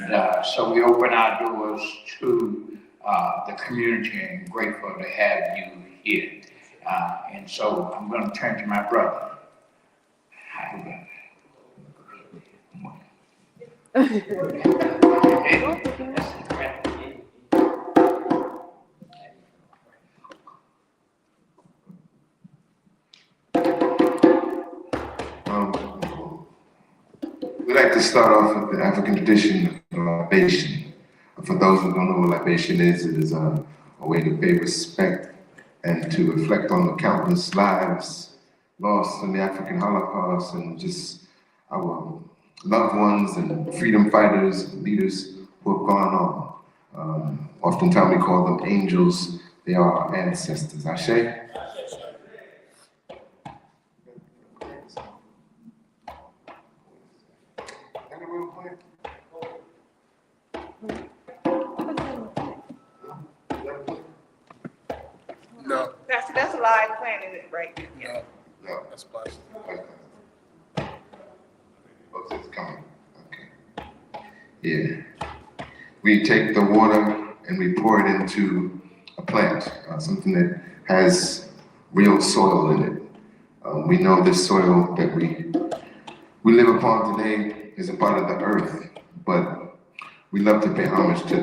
And so we open our doors to the community and grateful to have you here. And so I'm going to turn to my brother. We like to start off with the African tradition of libation. For those who don't know what libation is, it is a way to pay respect and to reflect on the countless lives lost in the African Holocaust and just our loved ones and freedom fighters and leaders who have gone on. Oftentimes we call them angels. They are our ancestors. Ashe? No. That's a live plant, is it, right? Yeah. No. That's plastic. Oh, it's coming. Okay. Yeah. We take the water and we pour it into a plant, something that has real soil in it. We know this soil that we live upon today is a part of the earth, but we love to pay homage to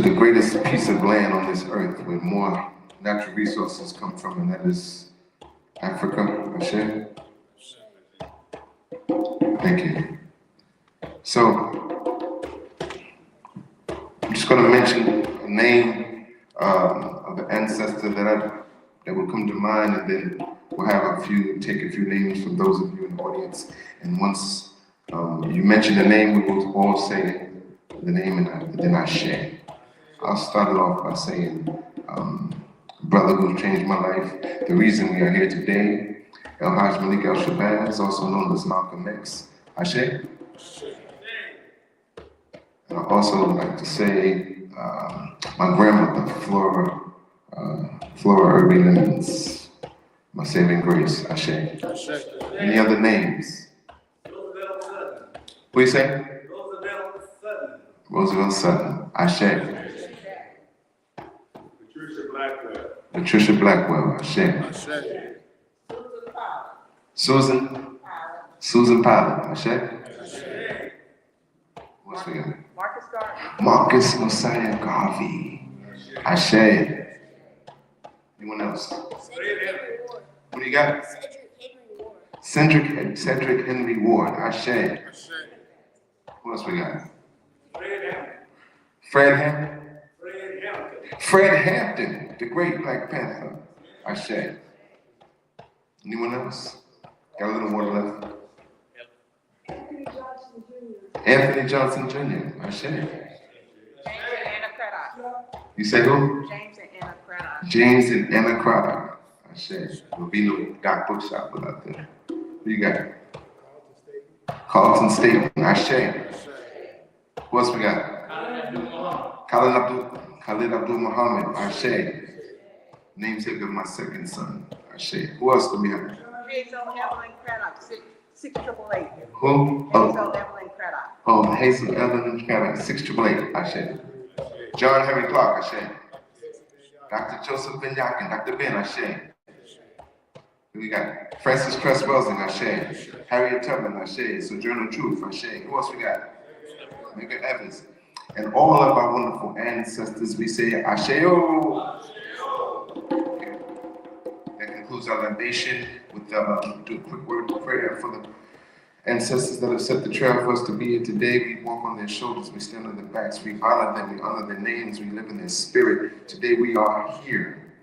the greatest piece of land on this earth where more natural resources come from, and that is Africa. Ashe? Thank you. So, I'm just going to mention a name of the ancestor that will come to mind, and then we'll take a few names from those of you in the audience. And once you mention the name, we will all say the name and then I share. I'll start it off by saying, brother who changed my life, the reason we are here today, El Haj Malik El Shabazz, also known as Malcolm X. Ashe? And I also would like to say my grandmother, Flora Irby Lemons, my saving grace. Ashe. Any other names? What do you say? Roosevelt Sutton. Ashe. Patricia Blackwell. Ashe. Susan Pilot. Ashe. What's we got? Marcus Garvey. Marcus Mosiah Garvey. Ashe. Anyone else? What do you got? Cedric Henry Ward. Ashe. Who else we got? Fred Hampton. Fred Hampton, the great Black Panther. Ashe. Anyone else? Got a little more left. Anthony Johnson Jr. Ashe. James and Anna Craddock. You say who? James and Anna Craddock. James and Anna Craddock. Ashe. There'll be no Doc Bookshop without them. Who you got? Carlton Staten. Ashe. Who else we got? Khalid Abdul Muhammad. Ashe. Namesake of my second son. Ashe. Who else do we have? Hazel Evelyn Craddock, 688. Who? Hazel Evelyn Craddock. Oh, Hazel Evelyn Craddock, 688. Ashe. John Henry Clark. Ashe. Dr. Joseph Ben Yakin. Dr. Ben. Ashe. Who we got? Francis Cress Welsing. Ashe. Harriet Tubman. Ashe. Sojourner Truth. Ashe. Who else we got? Medgar Evers. And all of our wonderful ancestors, we say Asheo. Okay. That concludes our libation. With do a quick word of prayer for the ancestors that have set the trail for us to be here today. We walk on their shoulders, we stand on their backs, we honor them, we honor their names, we live in their spirit. Today we are here,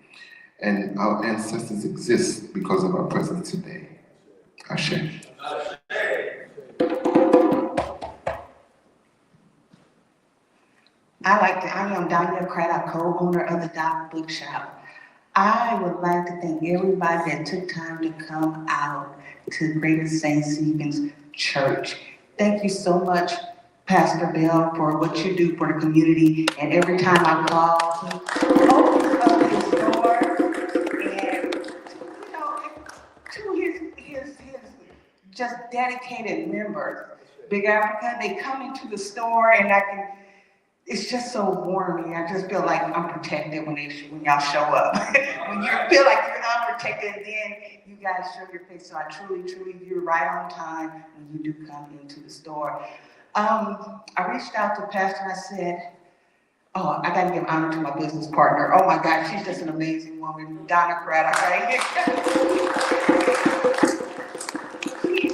and our ancestors exist because of our presence today. Ashe. I am Danya Craddock, co-owner of the Doc Bookshop. I would like to thank everybody that took time to come out to Greater St. Stephen's Church. Thank you so much, Pastor Bell, for what you do for the community. And every time I call, he opens up his door and, to his just dedicated members. Big Africa, they come into the store and it's just so warming. I just feel like I'm protected when y'all show up. When you feel like you're unprotected, and then you guys show your face. So I truly, you're right on time when you do come into the store. I reached out to Pastor and I said, oh, I gotta give honor to my business partner. Oh my God, she's just an amazing woman, Donna Craddock, right? She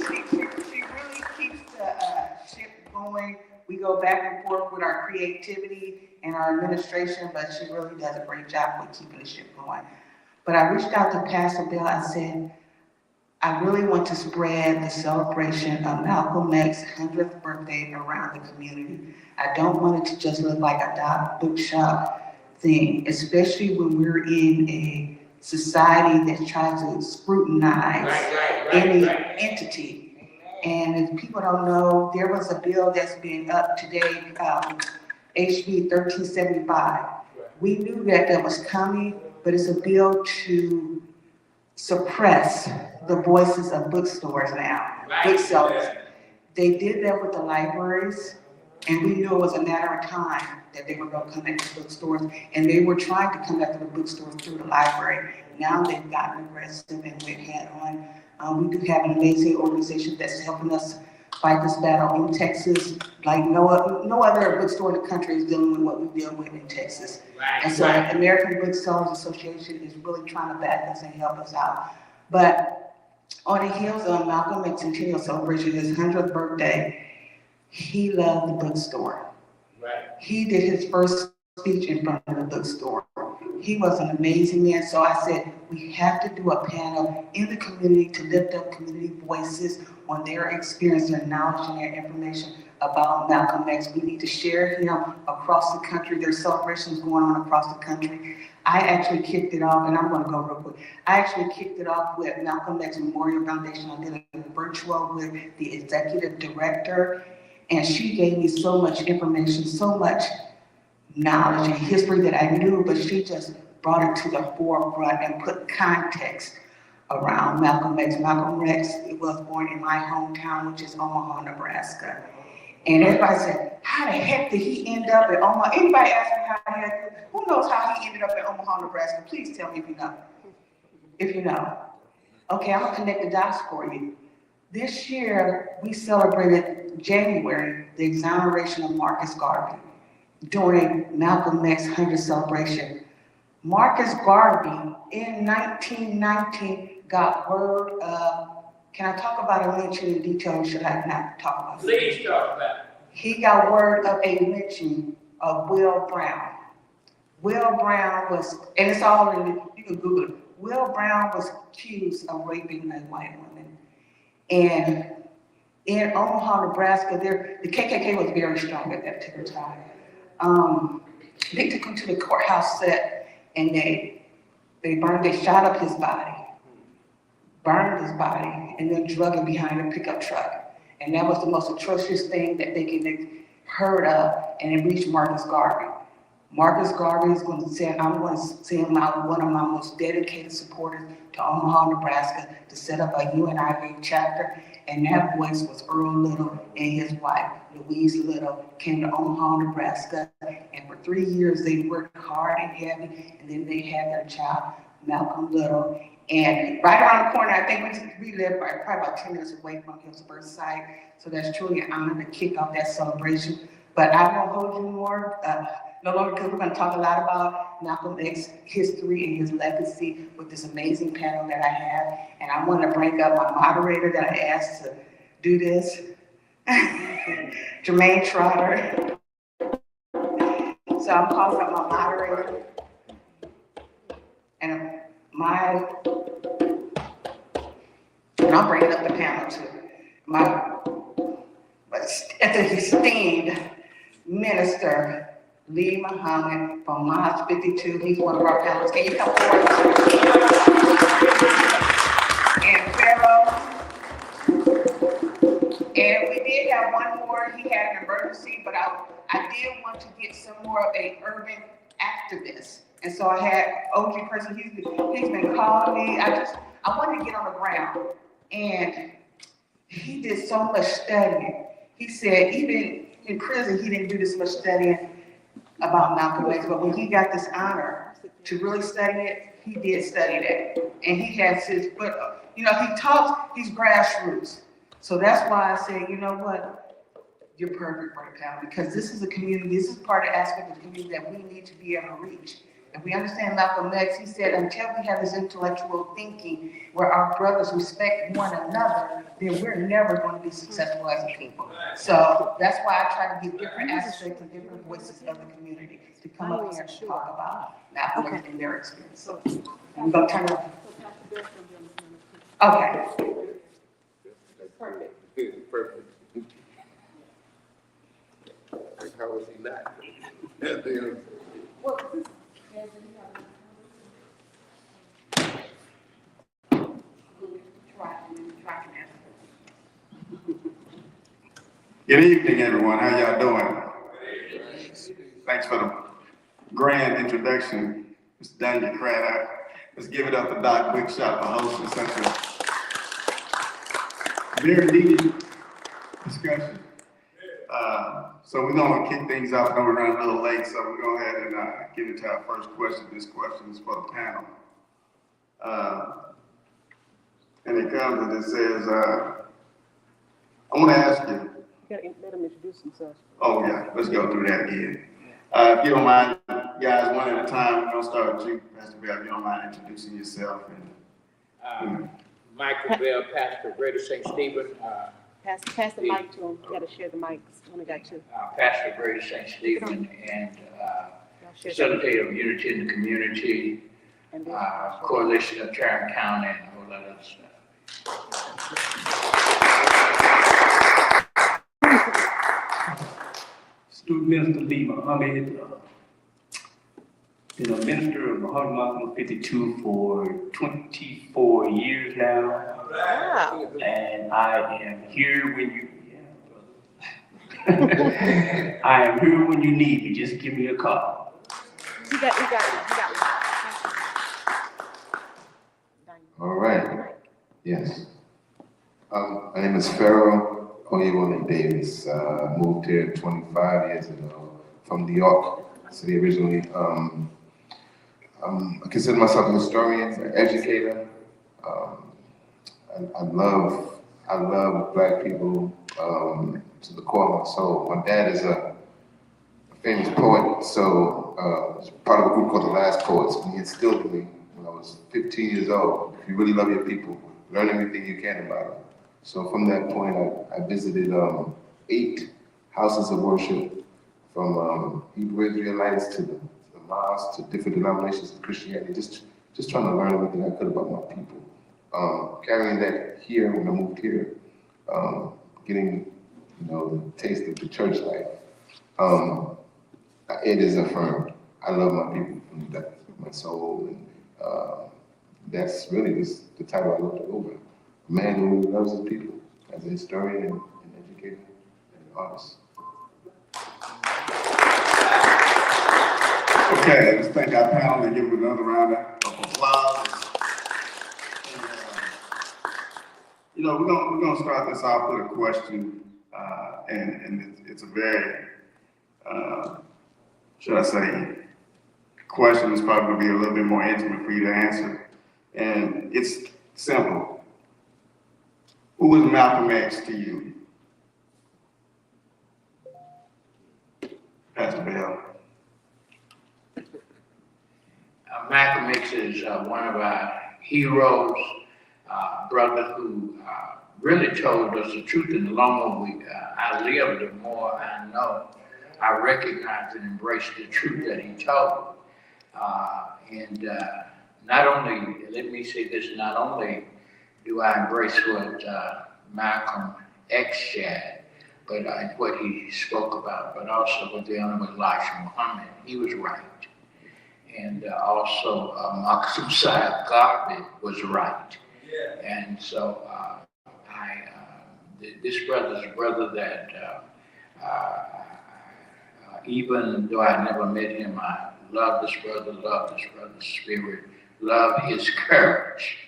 really keeps the ship going. We go back and forth with our creativity and our administration, but she really does a great job with keeping the ship going. But I reached out to Pastor Bill. I said, I really want to spread the celebration of Malcolm X's 100th birthday around the community. I don't want it to just look like a dog bookshop thing, especially when we're in a society that tries to scrutinize any entity. And if people don't know, there was a bill that's been up today, HB 1375. We knew that was coming, but it's a bill to suppress the voices of bookstores now, booksellers. They did that with the libraries, and we knew it was a matter of time that they were going to come after bookstores, and they were trying to come after the bookstores through the library. Now they've gotten aggressive and went head on. We do have an amazing organization that's helping us fight this battle in Texas. Like no other bookstore in the country is dealing with what we deal with in Texas. And so the American Booksellers Association is really trying to back us and help us out. But on the heels of Malcolm X Centennial Celebration, his 100th birthday, he loved the bookstore. He did his first speech in front of the bookstore. He was an amazing man. So I said, we have to do a panel in the community to lift up community voices on their experience, their knowledge, and their information about Malcolm X. We need to share him across the country. There's celebrations going on across the country. I actually kicked it off, and I'm going to go real quick. I actually kicked it off with Malcolm X Memorial Foundation. I did a virtual with the executive director, and she gave me so much information, so much knowledge and history that I knew, but she just brought it to the forefront and put context around Malcolm X. Malcolm X was born in my hometown, which is Omaha, Nebraska. And everybody said, how the heck did he end up at Omaha? Anybody ask me who knows how he ended up at Omaha, Nebraska? Please tell me if you know. If you know. Okay, I'm gonna connect the dots for you. This year, we celebrated January, the exoneration of Marcus Garvey during Malcolm X 100th celebration. Marcus Garvey in 1919 got word of, can I talk about a lynching in detail, or should I not talk about it? Please talk about it. He got word of a lynching of Will Brown. Will Brown was, and it's all in, you can Google it. Will Brown was accused of raping a white woman. And in Omaha, Nebraska, the KKK was very strong at that particular time. They took him to the courthouse set and they shot up his body, burned his body, and then drug him behind a pickup truck. And that was the most atrocious thing that they could have heard of, and it reached Marcus Garvey. Marcus Garvey is going to say, I'm going to send one of my most dedicated supporters to Omaha, Nebraska to set up a UNIV chapter. And that voice was Earl Little and his wife, Louise Little, came to Omaha, Nebraska. And for 3 years, they worked hard and heavy. And then they had their child, Malcolm Little. And right around the corner, I think we live probably about 10 minutes away from Hillsborough site. So that's truly an honor to kick off that celebration. But I won't hold you more, no longer, because we're going to talk a lot about Malcolm X's history and his legacy with this amazing panel that I have. And I want to bring up my moderator that I asked to do this, Jermaine Trotter. So I'm calling up my moderator. And I'm bringing up the panel too. My esteemed minister, Lee Muhammad from Mosque 52. He's one of our panelists. Can you come forward? And Pharaoh. And we did have one more. He had an emergency, but I did want to get some more of an urban activist. And so I had OG person, he's been calling me. I wanted to get on the ground. And he did so much studying. He said even in prison, he didn't do this much studying about Malcolm X, but when he got this honor to really study it, he did study that. And he has his, but, you know, he talks, he's grassroots. So that's why I said, you know what? You're perfect, Brother Powell, because this is a community, this is part of the aspect of the community that we need to be able to reach. If we understand Malcolm X, he said, until we have this intellectual thinking where our brothers respect one another, then we're never going to be successful as a people. So that's why I try to get different aspects and different voices of the community to come up here and talk about Malcolm X and their experience. So I'm going to turn it over. Okay. Perfect. How was he not? Good evening, everyone. How y'all doing? Thanks for the grand introduction, Mr. Daniel Craddock. Let's give it up for Doc Quickshot for hosting such a very needed discussion. So we're gonna kick things off. I know we're running a little late, so we're going to go ahead and get into our first question. This question is for the panel. And it comes and it says, I want to ask you. You gotta let him introduce himself. Oh, yeah, let's go through that again. If you don't mind, guys, one at a time, we're gonna start with you, Pastor Bell, if you don't mind introducing yourself. And Michael Bell, pastor of Greater St. Stephen, Pass the mic to him. You gotta share the mics. Only got two. pastor of Greater St. Stephen, and Y'all share the- facilitator of Unity in the Community, and then- Coalition of Tarrant County, and a whole lot of other stuff. Student Minister Lee Muhammad, been a minister of Muhammad Muslim 52 for 24 years now. Wow. And I am here when you, I am here when you need me. Just give me a call. You got one. All right. Yes. My name is Pharaoh Oyewole Davis. Moved here 25 years ago from New York City originally. I consider myself a historian, an educator. I love Black people to the core of my soul. My dad is a famous poet, so part of a group called the Last Poets. And he instilled in me when I was 15 years old. If you really love your people, learn everything you can about them. So from that point, I visited 8 houses of worship, from Hebrew Israelites to the mosques to different denominations of Christianity, just trying to learn everything I could about my people. Carrying that here when I moved here, getting the taste of the church life. It is affirmed. I love my people from the depth of my soul, and that's really the title I looked over. A man who loves his people as a historian and an educator and an artist. okay, let's thank our panel and give them another round of applause. And, we're gonna start this off with a question, and it's a very, should I say, question is probably gonna be a little bit more intimate for you to answer. And it's simple. Who is Malcolm X to you? Pastor Bell. Malcolm X is one of our heroes, brother who really told us the truth, and the longer I live, the more I know, I recognize and embrace the truth that he told. And not only, let me say this, not only do I embrace what Malcolm X said, but what he spoke about, but also what the Honorable Elijah Muhammad, he was right. And also Marcus Messiah Garvey was right. And so this brother's a brother that even though I never met him, I love this brother's spirit, love his courage,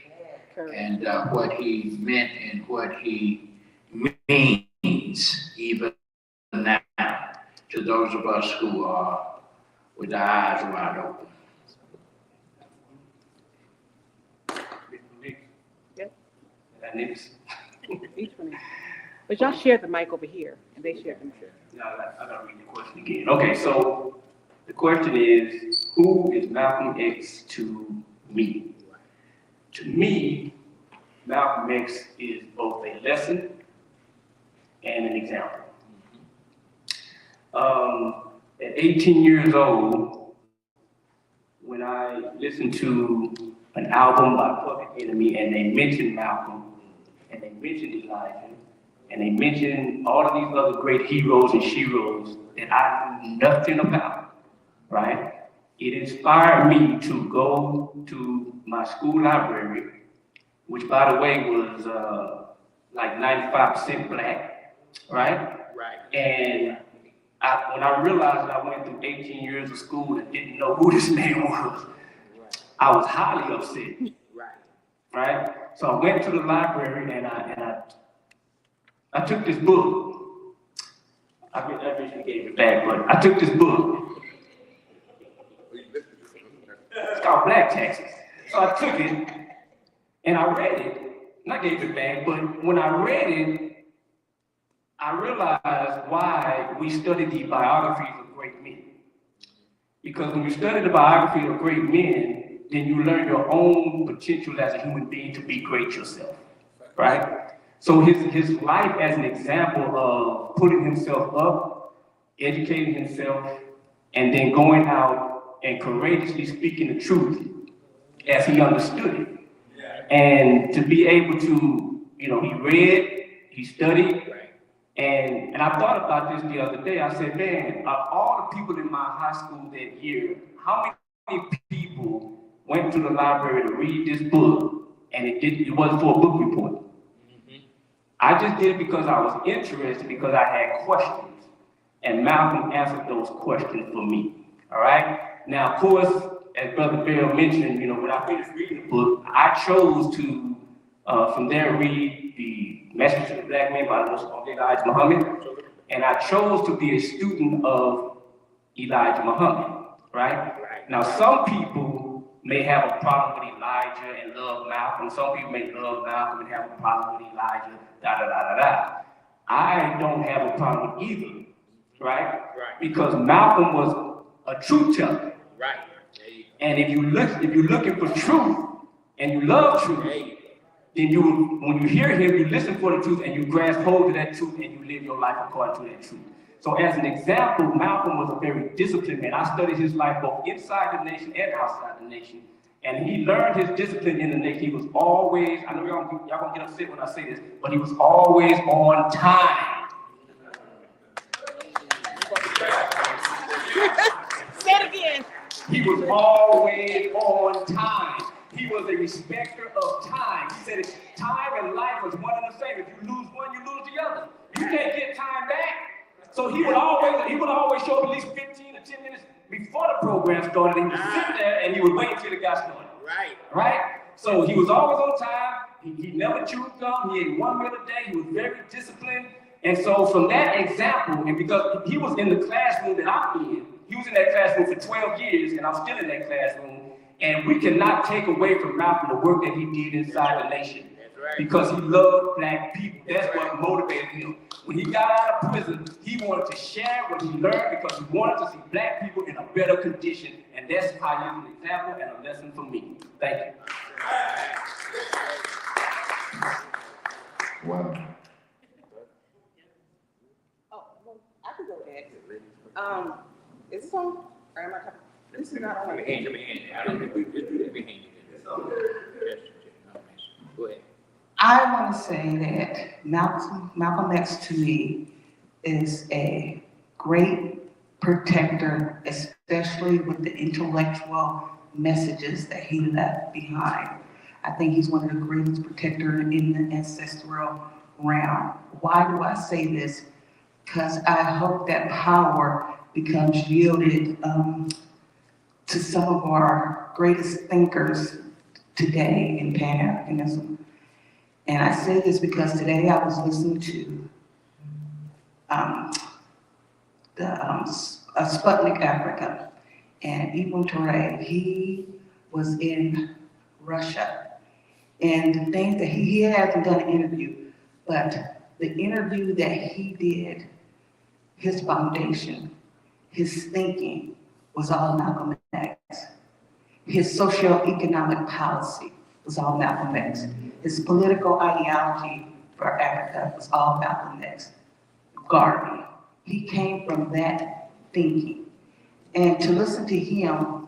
and what he meant and what he means. even now, to those of us who are with our eyes wide open. Yep. And it's, Each one. But y'all share the mic over here, and they share them. now I gotta read the question again. Okay, so the question is, who is Malcolm X to me? To me, Malcolm X is both a lesson and an example. At 18 years old, when I listened to an album by Public Enemy and they mentioned Malcolm, and they mentioned Elijah, and they mentioned all of these other great heroes and sheroes that I knew nothing about, right? It inspired me to go to my school library, which by the way was like 95% black, right? Right. And when I realized that I went through 18 years of school and didn't know who this man was, I was highly upset, right? So I went to the library and I took this book. I recently gave it back, but I took this book. It's called Black Taxes. So I took it and I read it, and I gave it back, but when I read it, I realized why we study the biographies of great men. Because when you study the biography of great men, then you learn your own potential as a human being to be great yourself, right? So his life as an example of putting himself up, educating himself, and then going out and courageously speaking the truth as he understood it. And to be able to, he read, he studied, and I thought about this the other day. I said, man, of all the people in my high school that year, how many people went to the library to read this book, and it wasn't for a book report? I just did it because I was interested, because I had questions, and Malcolm answered those questions for me, all right? Now, of course, as Brother Bell mentioned, when I finished reading the book, I chose to, from there, read the Message to the Black Man by Elijah Muhammad, and I chose to be a student of Elijah Muhammad, right? Now, some people may have a problem with Elijah and love Malcolm. Some people may love Malcolm and have a problem with Elijah, I don't have a problem with either, right? Because Malcolm was a truth teller. Right. And if you're looking for truth and you love truth, then when you hear him, you listen for the truth and you grasp hold of that truth and you live your life according to that truth. So as an example, Malcolm was a very disciplined man. I studied his life both inside the nation and outside the nation. And he learned his discipline in the nation. He was always, I know y'all gonna get upset when I say this, but he was always on time. Say it again. He was always on time. He was a respecter of time. He said time and life was one and the same. If you lose one, you lose the other. You can't get time back. So he would always show up at least 15 to 10 minutes before the program started. He would sit there and he would wait until it got started. Right? So he was always on time. He never chewed gum. He ate 1 meal a day. He was very disciplined. And so from that example, and because he was in the classroom that I'm in, he was in that classroom for 12 years, and I'm still in that classroom. And we cannot take away from Malcolm the work that he did inside the nation. Because he loved black people. That's what motivated him. When he got out of prison, he wanted to share what he learned because he wanted to see black people in a better condition. And that's how he was an example and a lesson for me. Thank you. Wow. Oh, well, I can go ahead. Is this on? Or am I coming? This is not on. Let me hand you. I don't think we just do that. Let me hand you. Go ahead. I want to say that Malcolm X to me is a great protector, especially with the intellectual messages that he left behind. I think he's one of the greatest protectors in the ancestral realm. Why do I say this? Because I hope that power becomes yielded to some of our greatest thinkers today in Pan-Africanism. And I say this because today I was listening to um, Sputnik Africa. And Ibn Touré, he was in Russia. And the thing that he hasn't done an interview, but the interview that he did, his foundation, his thinking was all Malcolm X. His socio-economic policy was all Malcolm X. His political ideology for Africa was all Malcolm X. Garvey, he came from that thinking. And to listen to him,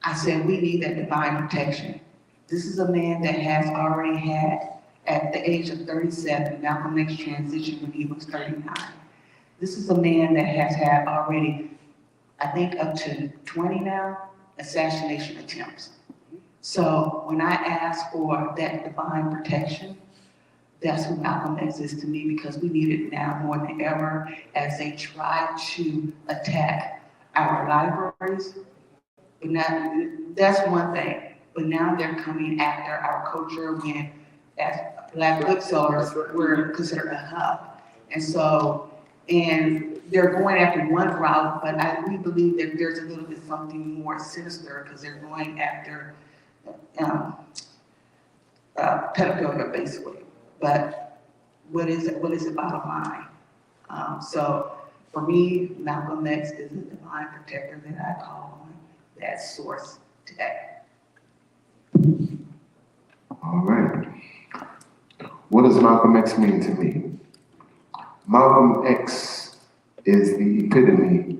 I said, we need that divine protection. This is a man that has already had, at the age of 37, Malcolm X transitioned when he was 39. This is a man that has had already, I think up to 20 now, assassination attempts. So when I ask for that divine protection, that's who Malcolm X is to me, because we need it now more than ever as they try to attack our libraries. But now, that's one thing, but now they're coming after our culture when, as Black booksellers, we're considered a hub. And so, and they're going after one route, but we believe that there's a little bit something more sinister because they're going after pedophilia, basically. But what is it bottom line? So for me, Malcolm X is a divine protector that I call on, that source today. All right. What does Malcolm X mean to me? Malcolm X is the epitome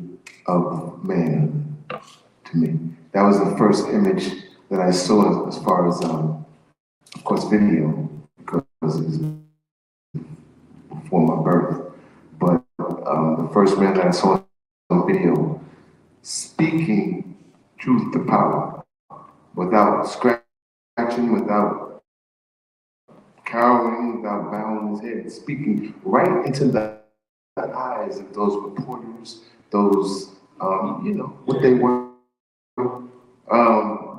of man to me. That was the first image that I saw as far as, of course, video, because it was before my birth. But the first man that I saw on video speaking truth to power without scratching, without cowering, without bowing his head, speaking right into the eyes of those reporters, those, what they were.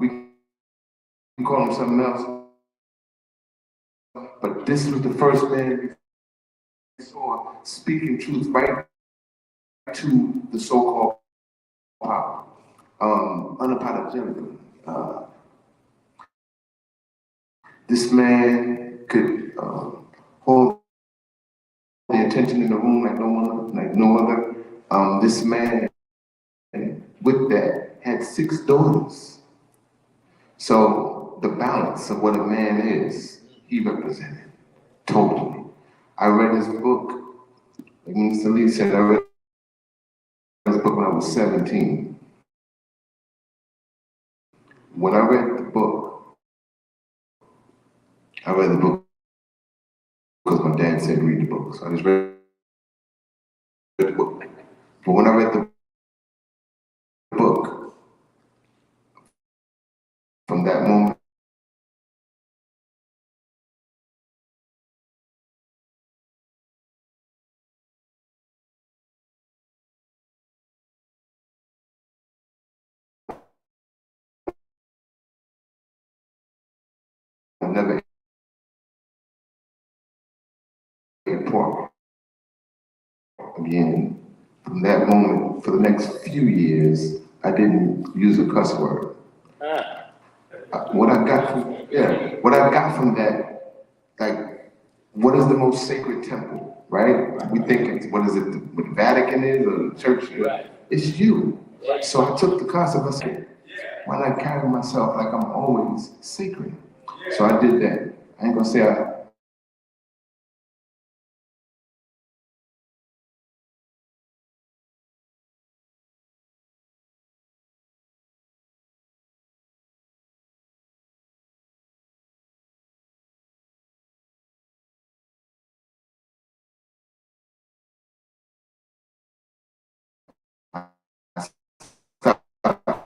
We can call them something else. But this was the first man we saw speaking truth right to the so-called power, unapologetically. This man could hold the attention in the room like no other. This man, with that, had 6 daughters. So the balance of what a man is, he represented totally. I read his book, like Mr. Lee said, I read his book when I was 17. When I read the book because my dad said read the book, so I just read the book. But when I read the book, from that moment, I never ate pork again. From that moment, for the next few years, I didn't use a cuss word. What I got from that, like, what is the most sacred temple, right? We think it's, what is it, what the Vatican is, or the church? Right. It's you. Right. So I took the concept, I said, why not carry myself like I'm always sacred? Yeah. So I did that. I ain't gonna say I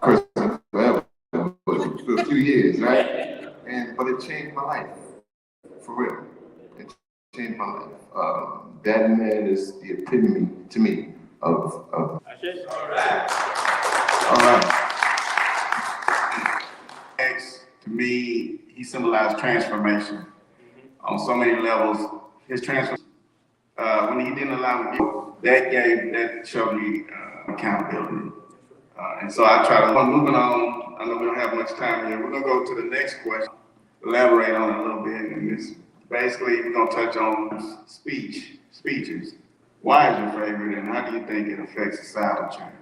cursing forever for a few years, right? But it changed my life, for real. It changed my life. That man is the epitome to me of. All right. X, to me, he symbolized transformation on so many levels. His transformation, when he didn't allow me, that showed me accountability. And so I try to, moving on, I know we don't have much time here. We're gonna go to the next question, elaborate on it a little bit. And this, basically, we're gonna touch on speeches. Why is your favorite and how do you think it affects societal change?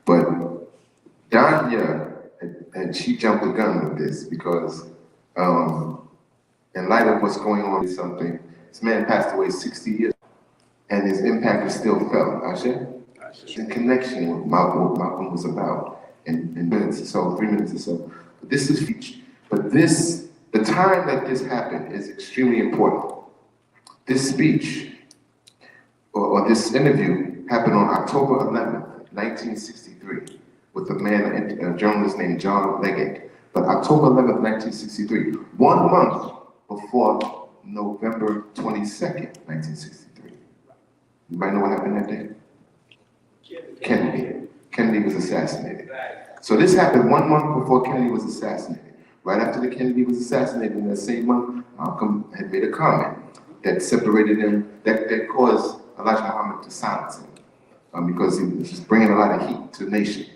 But Danya, and she jumped the gun with this because, in light of what's going on with something, this man passed away 60 years and his impact is still felt. Ashe? The connection with what Malcolm was about in minutes or so, 3 minutes or so. But this is speech. But this, the time that this happened is extremely important. This speech or this interview happened on October 11th, 1963, with a journalist named John Leggett. But October 11th, 1963, 1 month before November 22nd, 1963. Anybody know what happened that day? Kennedy. Kennedy was assassinated. So this happened 1 month before Kennedy was assassinated. Right after the Kennedy was assassinated in that same month, Malcolm had made a comment that separated him, that caused Elijah Muhammad to silence him because he was just bringing a lot of heat to the nation.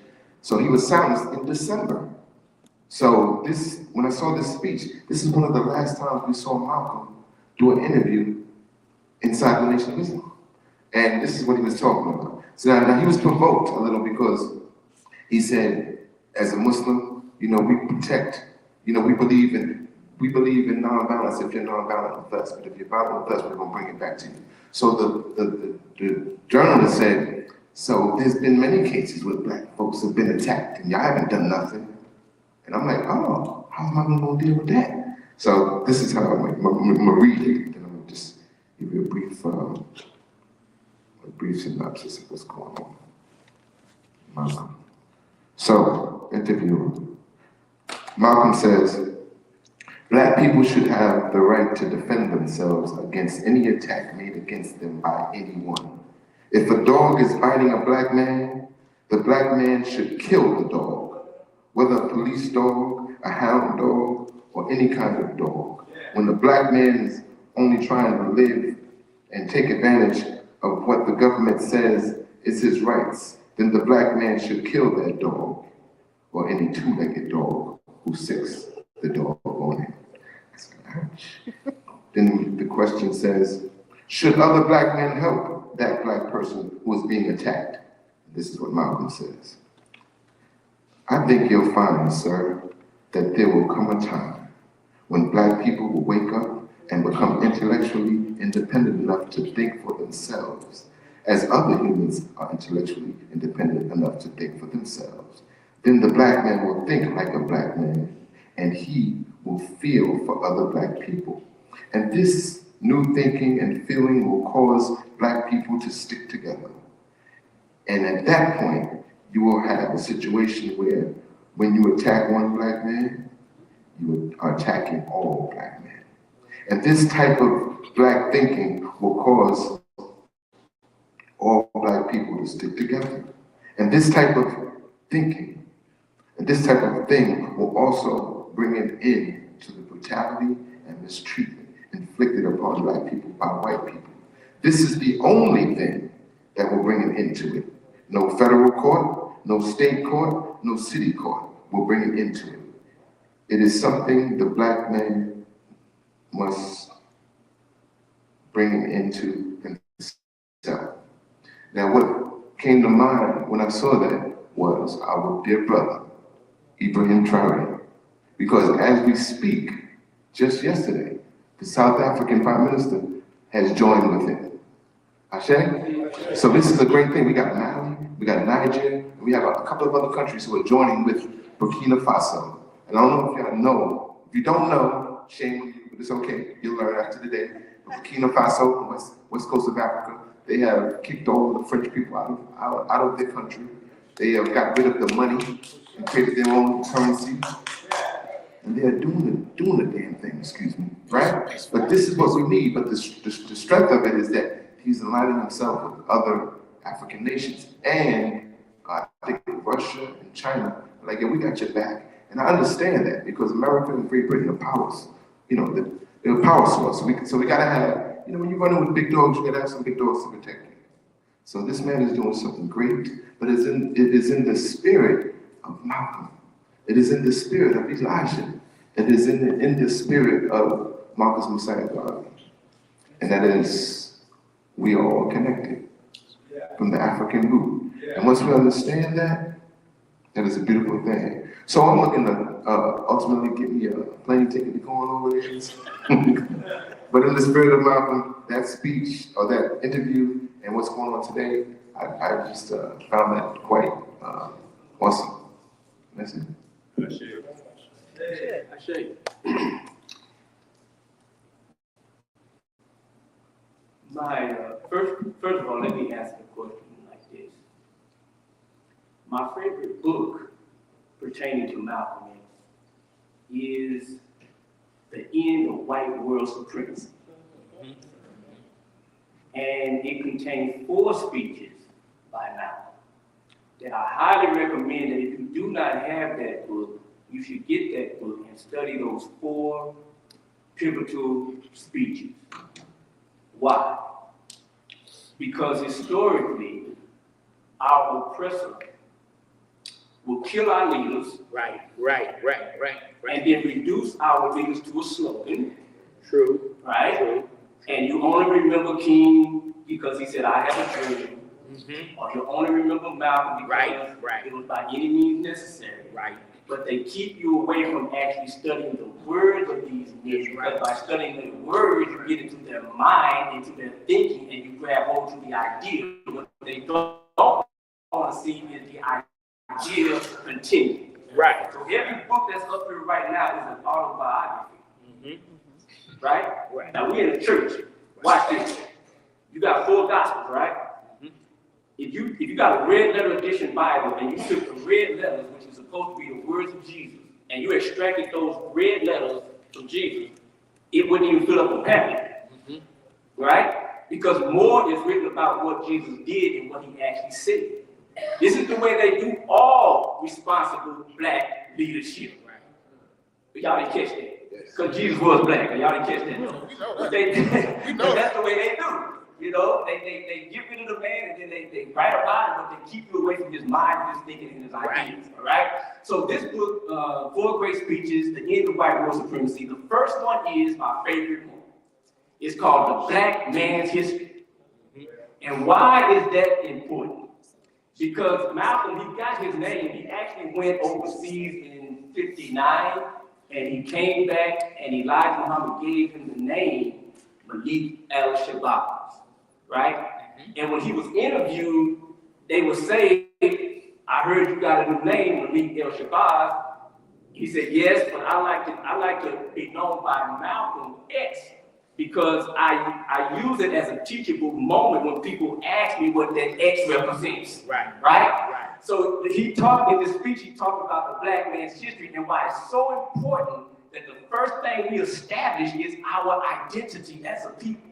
So he was silenced in December. So this, when I saw this speech, this is one of the last times we saw Malcolm do an interview inside the Nation of Islam. And this is what he was talking about. So now he was provoked a little because he said, as a Muslim, you know, we protect, you know, we believe in nonviolence if you're nonviolent with us, but if you're violent with us, we're gonna bring it back to you. So the journalist said, so there's been many cases where black folks have been attacked and y'all haven't done nothing. And I'm like, oh, how am I gonna deal with that? So this is how I'm gonna read it, and I'm gonna just give you a brief synopsis of what's going on. Malcolm. So, interviewer. Malcolm says, black people should have the right to defend themselves against any attack made against them by anyone. If a dog is biting a black man, the black man should kill the dog, whether a police dog, a hound dog, or any kind of dog. When the black man is only trying to live and take advantage of what the government says is his rights, then the black man should kill that dog or any two-legged dog who sicks the dog on him. Then the question says, should other black men help that black person who is being attacked? This is what Malcolm says. I think you'll find, sir, that there will come a time when black people will wake up and become intellectually independent enough to think for themselves, as other humans are intellectually independent enough to think for themselves. Then the black man will think like a black man, and he will feel for other black people. And this new thinking and feeling will cause black people to stick together. And at that point, you will have a situation where when you attack one black man, you are attacking all black men. And this type of black thinking will cause all black people to stick together. And this type of thinking and this type of thing will also bring an end to the brutality and mistreatment inflicted upon black people by white people. This is the only thing that will bring an end to it. No federal court, no state court, no city court will bring an end to it. It is something the black man must bring an end to himself. Now, what came to mind when I saw that was our dear brother, Ibrahim Traoré. Because as we speak, just yesterday, the South African Prime Minister has joined with him. Ashe? So this is a great thing. We got Mali, we got Niger, and we have a couple of other countries who are joining with Burkina Faso. And I don't know if y'all know, if you don't know, shame on you, but it's okay. You'll learn after the day. Burkina Faso, west coast of Africa, they have kicked all the French people out of their country. They have got rid of the money and created their own currency. And they're doing the damn thing, excuse me, right? But this is what we need. But the strength of it is that he's aligning himself with other African nations. And I think Russia and China, like, yeah, we got your back. And I understand that because America and Great Britain are powers, they're a power source. So we gotta have, when you run in with big dogs, you gotta have some big dogs to protect you. So this man is doing something great, but it is in the spirit of Malcolm. It is in the spirit of Elijah. It is in the spirit of Marcus Messiah Garvey. And that is, we are all connected from the African root. And once we understand that, that is a beautiful thing. So I'm looking to ultimately get me a plane ticket to go on over there. But in the spirit of Malcolm, that speech or that interview and what's going on today, I just found that quite awesome. That's it. First of all, let me ask a question like this. My favorite book pertaining to Malcolm X is The End of White World Supremacy. And it contains 4 speeches by Malcolm that I highly recommend that if you do not have that book, you should get that book and study those 4 pivotal speeches. Why? Because historically, our oppressor will kill our leaders. Right. And then reduce our leaders to a slogan. True. Right? True. And you only remember King because he said, I have a dream. Mm-hmm. Or you only remember Malcolm because Right. it was by any means necessary. Right. But they keep you away from actually studying the words of these men. Because by studying the words, you get into their mind, into their thinking, and you grab hold to the idea. What they don't want to see is the idea continue. Right. So every book that's up here right now is an autobiography. Mm-hmm. Right? Now we're in a church. Watch this. You got 4 gospels, right? Mm-hmm. If you got a red letter edition Bible and you took the red letters, which is supposed to be the words of Jesus, and you extracted those red letters from Jesus, it wouldn't even fill up a pamphlet. Mm-hmm. Right? Because more is written about what Jesus did and what he actually said. This is the way they do all responsible black leadership. But y'all didn't catch that. Because Jesus was black, and y'all didn't catch that. But that's the way they do. They get rid of the man and then they write about it, but they keep you away from his mind, his thinking, and his ideas. All right? So this book, 4 great speeches, The End of White World Supremacy. The first one is my favorite one. It's called The Black Man's History. And why is that important? Because Malcolm, he got his name. He actually went overseas in 59, and he came back, and Elijah Muhammad gave him the name Malik al-Shabazz, right? Mm-hmm. And when he was interviewed, they would say, I heard you got a new name, Malik al-Shabazz. He said, yes, but I like to be known by Malcolm X, because I use it as a teachable moment when people ask me what that X represents. Right? So he talked in this speech, he talked about the black man's history and why it's so important that the first thing we establish is our identity as a people.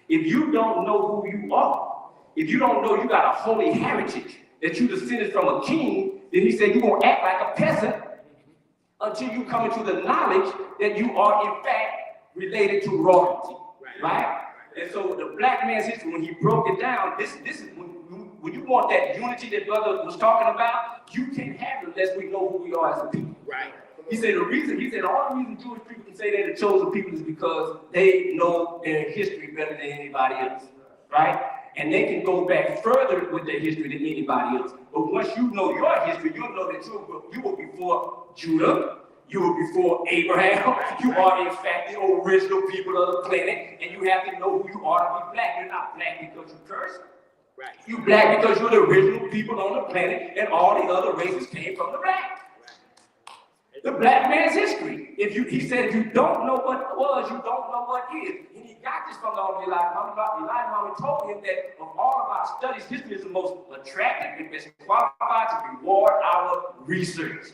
If you don't know who you are, if you don't know you got a holy heritage, that you descended from a king, then he said you're going to act like a peasant until you come into the knowledge that you are in fact related to royalty, right? And so the black man's history, when he broke it down, this is when you want that unity that brother was talking about, you can't have it unless we know who we are as a people. Right. He said the only reason Jewish people can say they're the chosen people is because they know their history better than anybody else, right? And they can go back further with their history than anybody else. But once you know your history, you'll know that you were before Judah, you were before Abraham, you are in fact the original people of the planet, and you have to know who you are to be black. You're not black because you curse. Right. You're black because you're the original people on the planet, and all the other races came from the black. The black man's history. He said, if you don't know what was, you don't know what is. And he got this from the Elijah Muhammad. Elijah Muhammad told him that of all of our studies, history is the most attractive and best qualified to reward our research.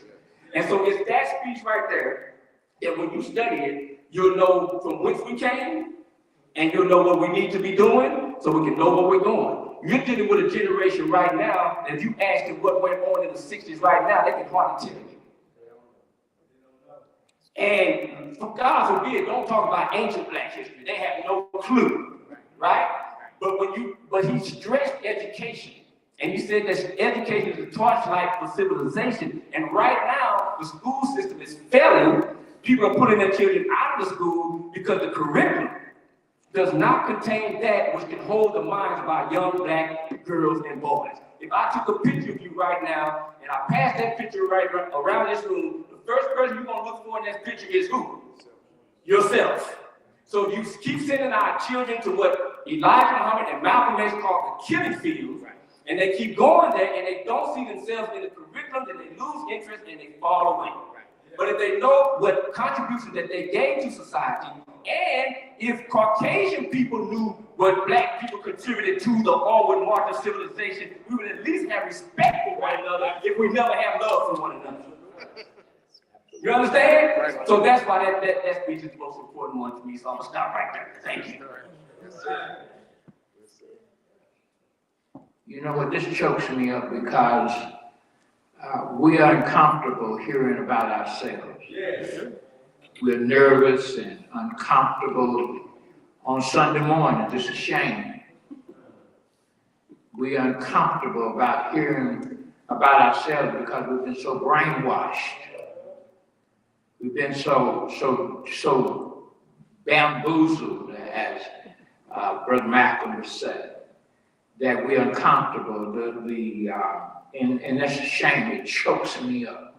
And so it's that speech right there that when you study it, you'll know from whence we came, and you'll know what we need to be doing, so we can know where we're going. You're dealing with a generation right now that if you ask them what went on in the 60s right now, they can hardly tell you. And for God forbid, don't talk about ancient black history. They have no clue, right? But he stressed education. And he said that education is a torchlight for civilization. And right now, the school system is failing. People are putting their children out of the school because the curriculum does not contain that which can hold the minds of our young black girls and boys. If I took a picture of you right now, and I passed that picture right around this room, the first person you're gonna look for in that picture is who? Yourself. So if you keep sending our children to what Elijah Muhammad and Malcolm X called the killing fields, and they keep going there and they don't see themselves in the curriculum, then they lose interest and they fall away. But if they know what contributions that they gave to society, and if Caucasian people knew what black people contributed to the onward march of civilization, we would at least have respect for one another if we never have love for one another. You understand? So that's why that speech is the most important one to me, so I'm gonna stop right there. Thank you. You know what, this chokes me up because we are uncomfortable hearing about ourselves. Yes. We're nervous and uncomfortable on Sunday morning. It's a shame. We are uncomfortable about hearing about ourselves because we've been so brainwashed. We've been so bamboozled, as Brother Malcolm would say, that we're uncomfortable. And that's a shame. It chokes me up.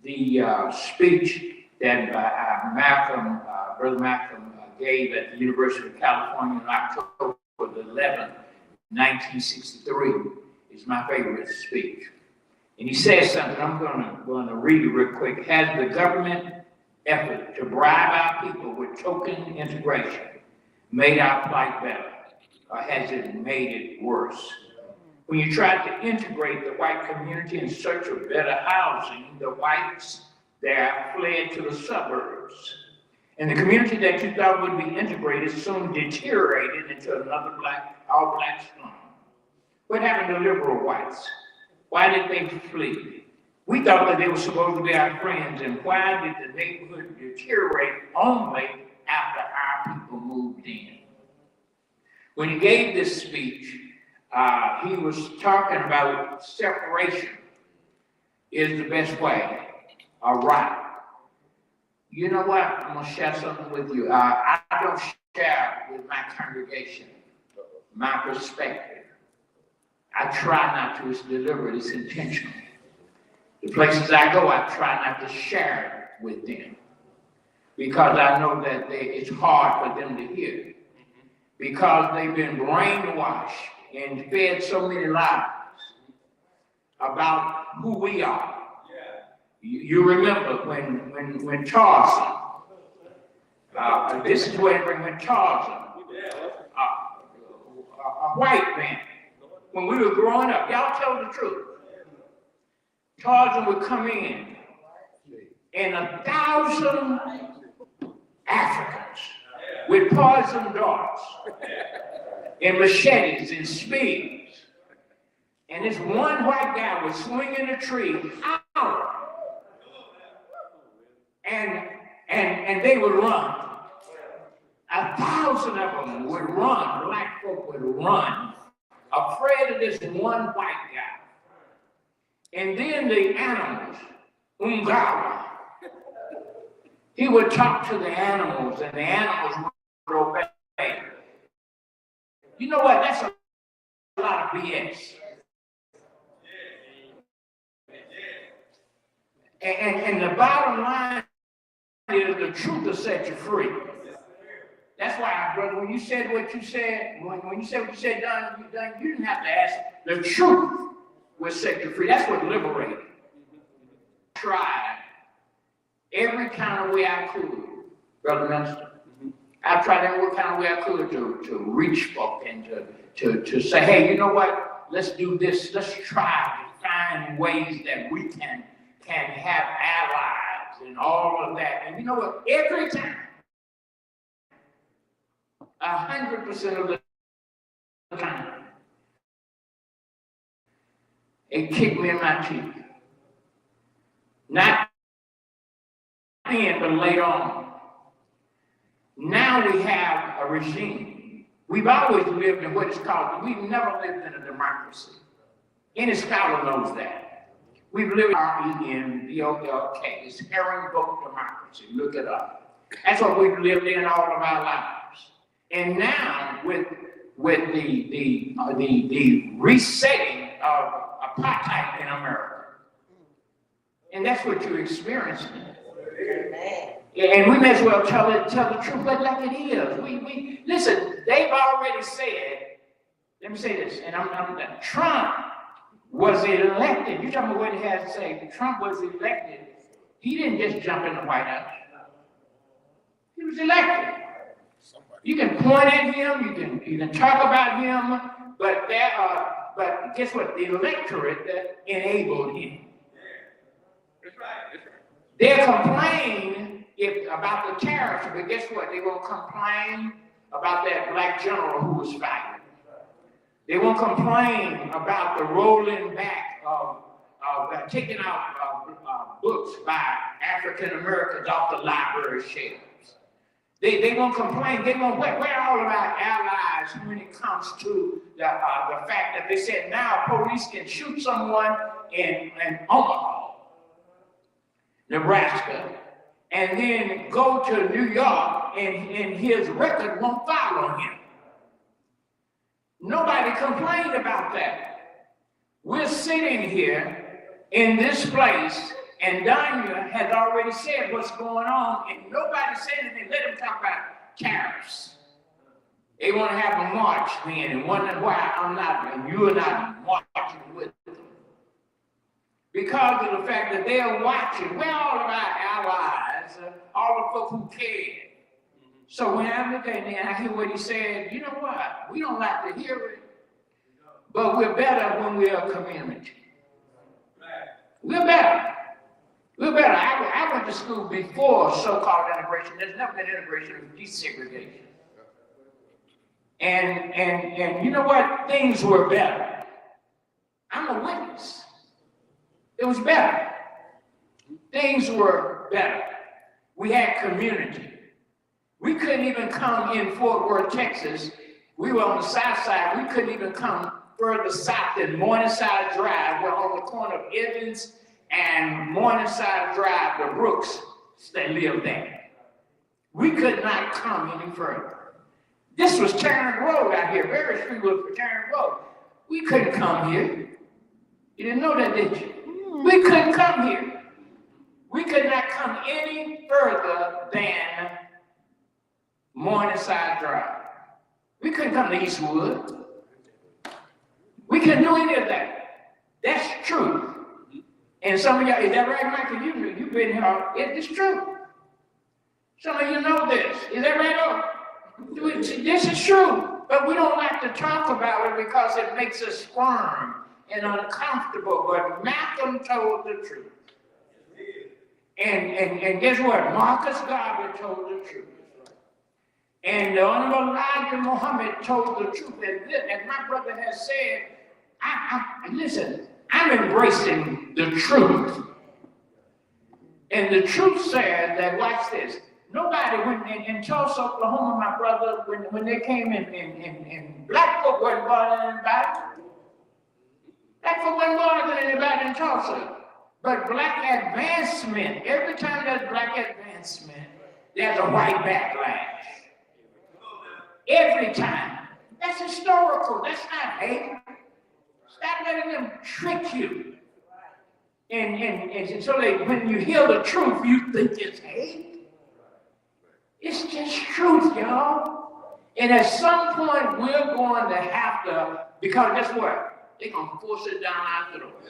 The speech that Brother Malcolm gave at the University of California on October the 11th, 1963, is my favorite speech. And he says something, I'm going to read it real quick. Has the government effort to bribe our people with token integration made our plight better, or has it made it worse? When you tried to integrate the white community in search of better housing, the whites there fled to the suburbs. And the community that you thought would be integrated soon deteriorated into another all-black slum. What happened to liberal whites? Why did they flee? We thought that they were supposed to be our friends, and why did the neighborhood deteriorate only after our people moved in? When he gave this speech, he was talking about separation is the best way, all right. You know what? I'm going to share something with you. I don't share with my congregation my perspective. I try not to. It's deliberate. It's intentional. The places I go, I try not to share it with them because I know that it's hard for them to hear because they've been brainwashed and fed so many lies about who we are. You remember when Tarzan, this is where when Tarzan, a white man, when we were growing up, y'all tell the truth. Tarzan would come in and 1,000 Africans with poison darts and machetes and spears. And this one white guy would swing in a tree out, and they would run. 1,000 of them would run. Black folk would run, afraid of this one white guy. And then the animals, Ungawa, he would talk to the animals, and the animals would obey. You know what? That's a lot of BS. And the bottom line is the truth will set you free. That's why, brother, when you said what you said, when you said what you said, you didn't have to ask. The truth will set you free. That's what liberated. I tried every kind of way I could, Brother Minister. I tried every kind of way I could to reach folk and to say, hey, you know what? Let's do this. Let's try to find ways that we can have allies and all of that. And you know what? Every time, 100% of the time, it kicked me in my teeth. Not in, but later on. Now we have a regime. We've always lived in what is called, we've never lived in a democracy. Any scholar knows that. We've lived in RENVOLK, it's herringbone democracy, look it up. That's what we've lived in all of our lives. And now with the resetting of apartheid in America, and that's what you're experiencing. And we may as well tell the truth like it is. We listen, they've already said, let me say this, and I'm Trump was elected. You tell me what he has to say. Trump was elected. He didn't just jump in the White House. He was elected. You can point at him, you can talk about him, but guess what? The electorate that enabled him. That's right, that's right. They'll complain about the tariffs, but guess what? They won't complain about that black general who was fired. They won't complain about the rolling back of taking out books by African Americans off the library shelves. They won't complain. They won't. Where are all of our allies when it comes to the fact that they said now police can shoot someone in Omaha, Nebraska, and then go to New York and his record won't follow him. Nobody complained about that. We're sitting here in this place, and Danya has already said what's going on, and nobody said anything. Let them talk about tariffs. They want to have a march then and wonder why I'm not, and you're not marching with them. Because of the fact that they're watching. Where all of our allies, all the folk who care. So when I look at it and I hear what he said, you know what? We don't like to hear it, but we're better when we're a community. We're better. We're better. I went to school before so-called integration. There's never been integration, it was desegregation. And you know what? Things were better. I'm a witness. It was better. Things were better. We had community. We couldn't even come in Fort Worth, Texas. We were on the south side. We couldn't even come further south than Morningside Drive. We're on the corner of Evans and Morningside Drive, the Brooks that lived there. We could not come any further. This was Tarrant Road out here. Berry Street was for Tarrant Road. We couldn't come here. You didn't know that, did you? We couldn't come here. We could not come any further than Morningside Drive. We couldn't come to Eastwood. We couldn't do any of that. That's true. And some of y'all, is that right, Michael? You've been here. It's true. Some of you know this. Is that right? This is true. But we don't like to talk about it because it makes us squirm and uncomfortable. But Malcolm told the truth. And guess what? Marcus Garvey told the truth. And the Honorable Elijah Muhammad told the truth. And my brother has said, listen, I'm embracing the truth. And the truth says that, watch this, nobody, in Tulsa, Oklahoma, my brother, when they came in black folk wasn't bothering anybody. Black folk wasn't bothering anybody in Tulsa. But black advancement, every time there's black advancement, there's a white backlash. Every time. That's historical. That's not hate. Stop letting them trick you. And so when you hear the truth, you think it's hate. It's just truth, y'all. And at some point, we're going to have to, because guess what? They're going to force it down our throat.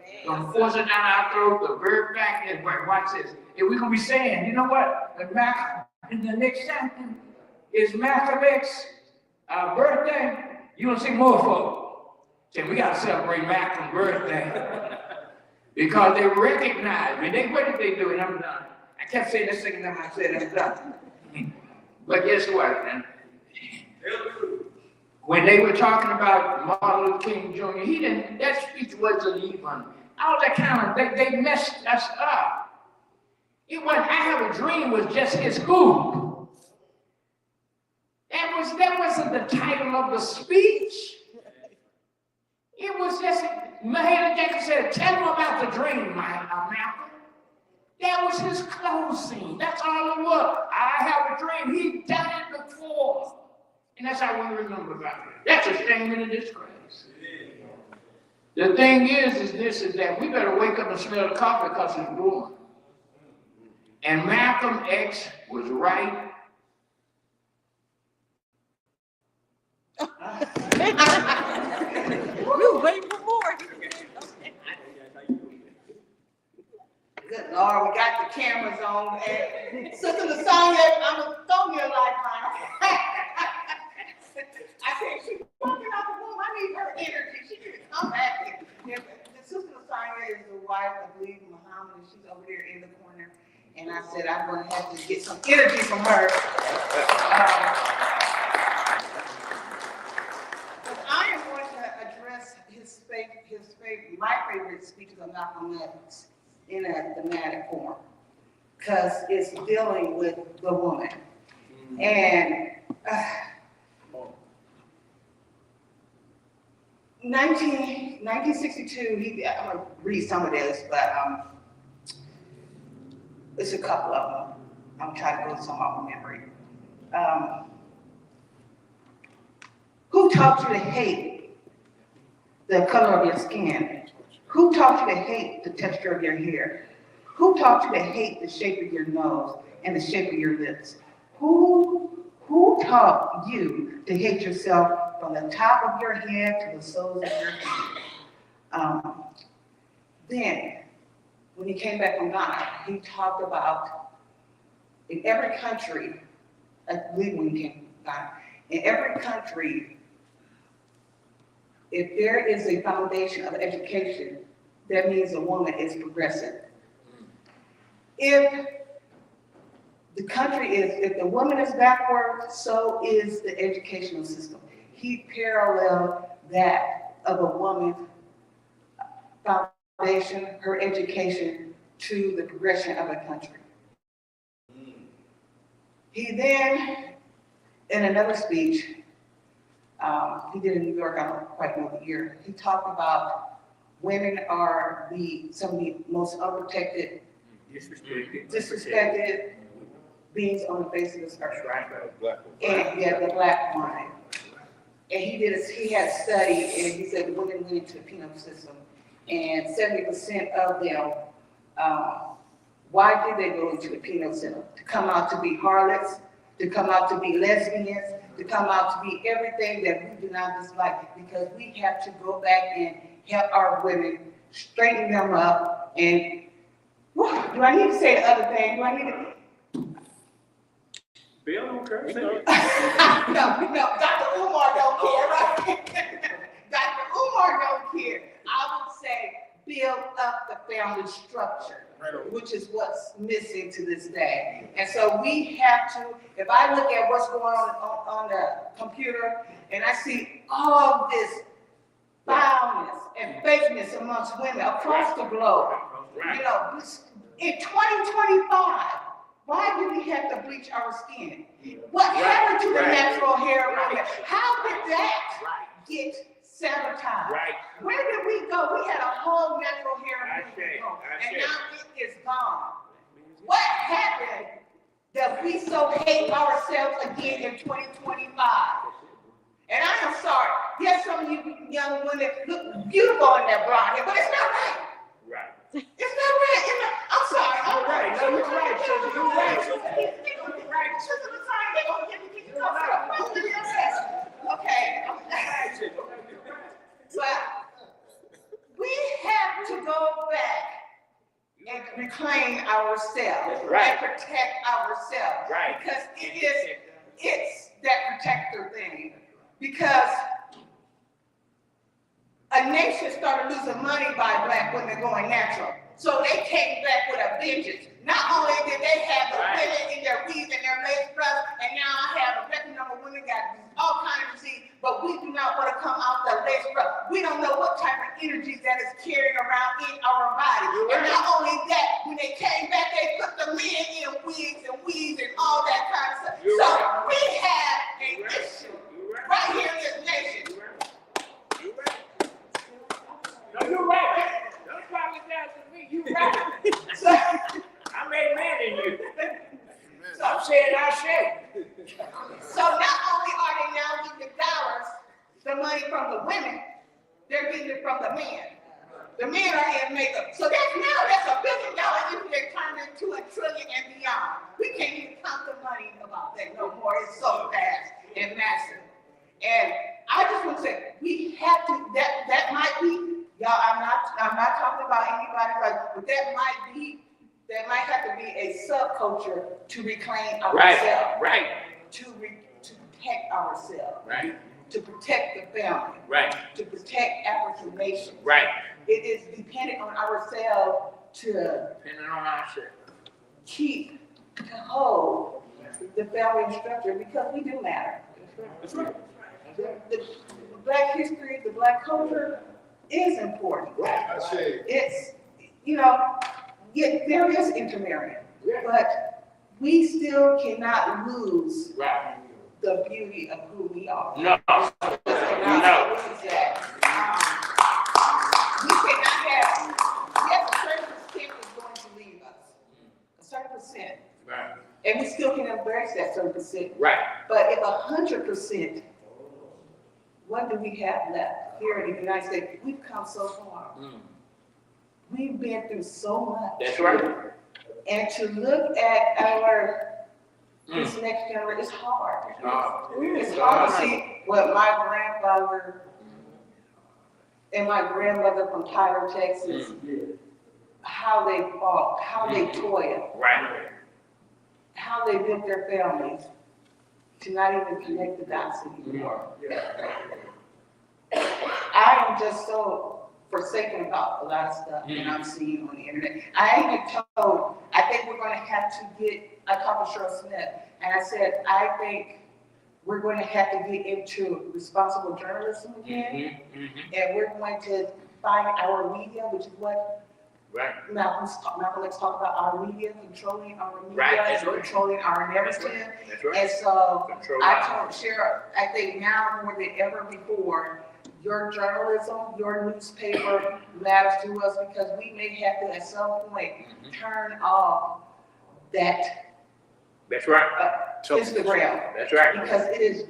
They're going to force it down our throat. The very fact is, watch this. And we're going to be saying, you know what? In the next chapter is Malcolm X's birthday. You're going to see more folks. Say, we got to celebrate Malcolm's birthday. Because they recognize me. What did they do? And I'm done. I kept saying this second time I said I'm done. But guess what, man? When they were talking about Martin Luther King Jr., that speech wasn't even. All that kind of, they messed us up. It wasn't, I Have a Dream was just his hook. That wasn't the title of the speech. It was just, Mahalia Jackson said, tell him about the dream, Malcolm. That was his closing. That's all it was. I have a dream. He'd done it before. And that's how we remember about it. That's a shame and a disgrace. The thing is that we better wake up and smell the coffee because it's brewing. And Malcolm X was right. We were waiting for more. Good Lord, we got the cameras on, and Sister Lasagna, I'm gonna throw you a lifeline. I said, she's walking out the room, I need her energy, she can come back. And Sister Lasagna is the wife of Lee Muhammad, and she's over there in the corner. And I said, I'm gonna have to get some energy from her. But I am going to address my favorite speeches of Malcolm X in a thematic form, because it's dealing with the woman. And 1962, I'm gonna read some of this, but it's a couple of them. I'm trying to go to some of my memory. Who taught you to hate the color of your skin? Who taught you to hate the texture of your hair? Who taught you to hate the shape of your nose and the shape of your lips? Who taught you to hate yourself from the top of your head to the soles of your feet? Then, when he came back from Ghana, he talked about in every country, I believe when he came from Ghana, in every country, if there is a foundation of education, that means a woman is progressive. If the woman is backward, so is the educational system. He paralleled that of a woman's foundation, her education, to the progression of a country. He then, in another speech, he did in New York, I don't quite know the year, he talked about women are some of the most unprotected, disrespected beings on the face of this earth. And yeah, the black woman. And he had a study, and he said women went into the penal system, and 70% of them, why did they go into the penal system? To come out to be harlots, to come out to be lesbians, to come out to be everything that we do not dislike, because we have to go back and help our women, straighten them up, and do I need to say the other thing? Do I need to? Bill don't care. No, Dr. Umar don't care, right? Dr. Umar don't care. I would say build up the family structure, which is what's missing to this day. And so we have to, if I look at what's going on the computer, and I see all this foulness and fakeness amongst women across the globe, you know, in 2025, why do we have to bleach our skin? What happened to the natural hair? How did that get sabotaged? Where did we go? We had a whole natural hair movement, and now it is gone. What happened that we so hate ourselves again in 2025? And I am sorry. Yes, some of you young women look beautiful in that blonde hair, but it's not right. It's not right. I'm sorry. I'm right. No, you're right. You're right. Okay. But we have to go back and reclaim ourselves and protect ourselves. Because it's that protector thing. Because a nation started losing money by black women going natural. So they came back with a vengeance. Not only did they have the women in their weave and their lace fronts, and now I have a record number women got all kinds of disease, but we do not want to come out the lace front. We don't know what type of energy that is carrying around in our body. And not only that, when they came back, they put the men in wigs and weaves and all that kind of stuff. So we have an issue right here in this nation. No, you're right. Don't apologize to me. You're right. So, I made man in you. I'm saying I say. so not only are they now getting the money from the women, they're getting it from the men. The men are in makeup. So that's $1 billion if they turn into $1 trillion and beyond. We can't even count the money about that no more. It's so vast and massive. And I just want to say, we have to, that might be, y'all, I'm not talking about anybody, but that might have to be a subculture to reclaim ourselves. Right. To protect ourselves. Right. To protect the family. Right. To protect African nations. Right. It is dependent on ourselves to Depending on ourselves. to hold the family structure because we do matter. That's right. The Black history, the Black culture is important. It's, there is intermarrying, but we still cannot lose Right. the beauty of who we are. No. We cannot have, yes, a certain percent is going to leave us, a certain percent, Right. and we still can embrace that certain percent. Right. But if 100%, what do we have left here in the United States? We've come so far. We've been through so much. That's right. And to look at this next generation, it's hard. It's hard to see what my grandfather and my grandmother from Tyler, Texas, how they fought, how they toiled, Right. how they built their families, to not even connect the dots anymore. I am just so forsaken about a lot of stuff that I'm seeing on the internet. I even told, I think we're going to have to I talked to Cheryl Smith, and I said, I think we're going to have to get into responsible journalism again, and we're going to find our media, which is what Right. Malcolm, let's talk about our media, controlling our media, Right, that's right. controlling our narrative. That's right. And so Control I our- told Cheryl, I think now more than ever before, your journalism, your newspaper matters to us because we may have to at some point turn off that That's right. Instagram That's right. because it is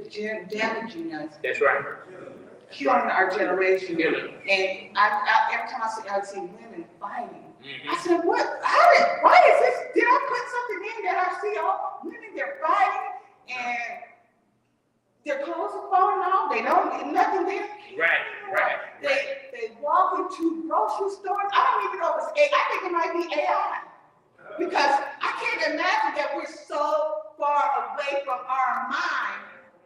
damaging us, That's right. killing our generation. Killing. And every time I see women fighting, I said, why is this? Did I put something in that I see all women, they're fighting and their clothes are falling off, they don't get nothing there. Right. They walk into grocery stores. I don't even know if it's AI. I think it might be AI. Because I can't imagine that we're so far away from our mind,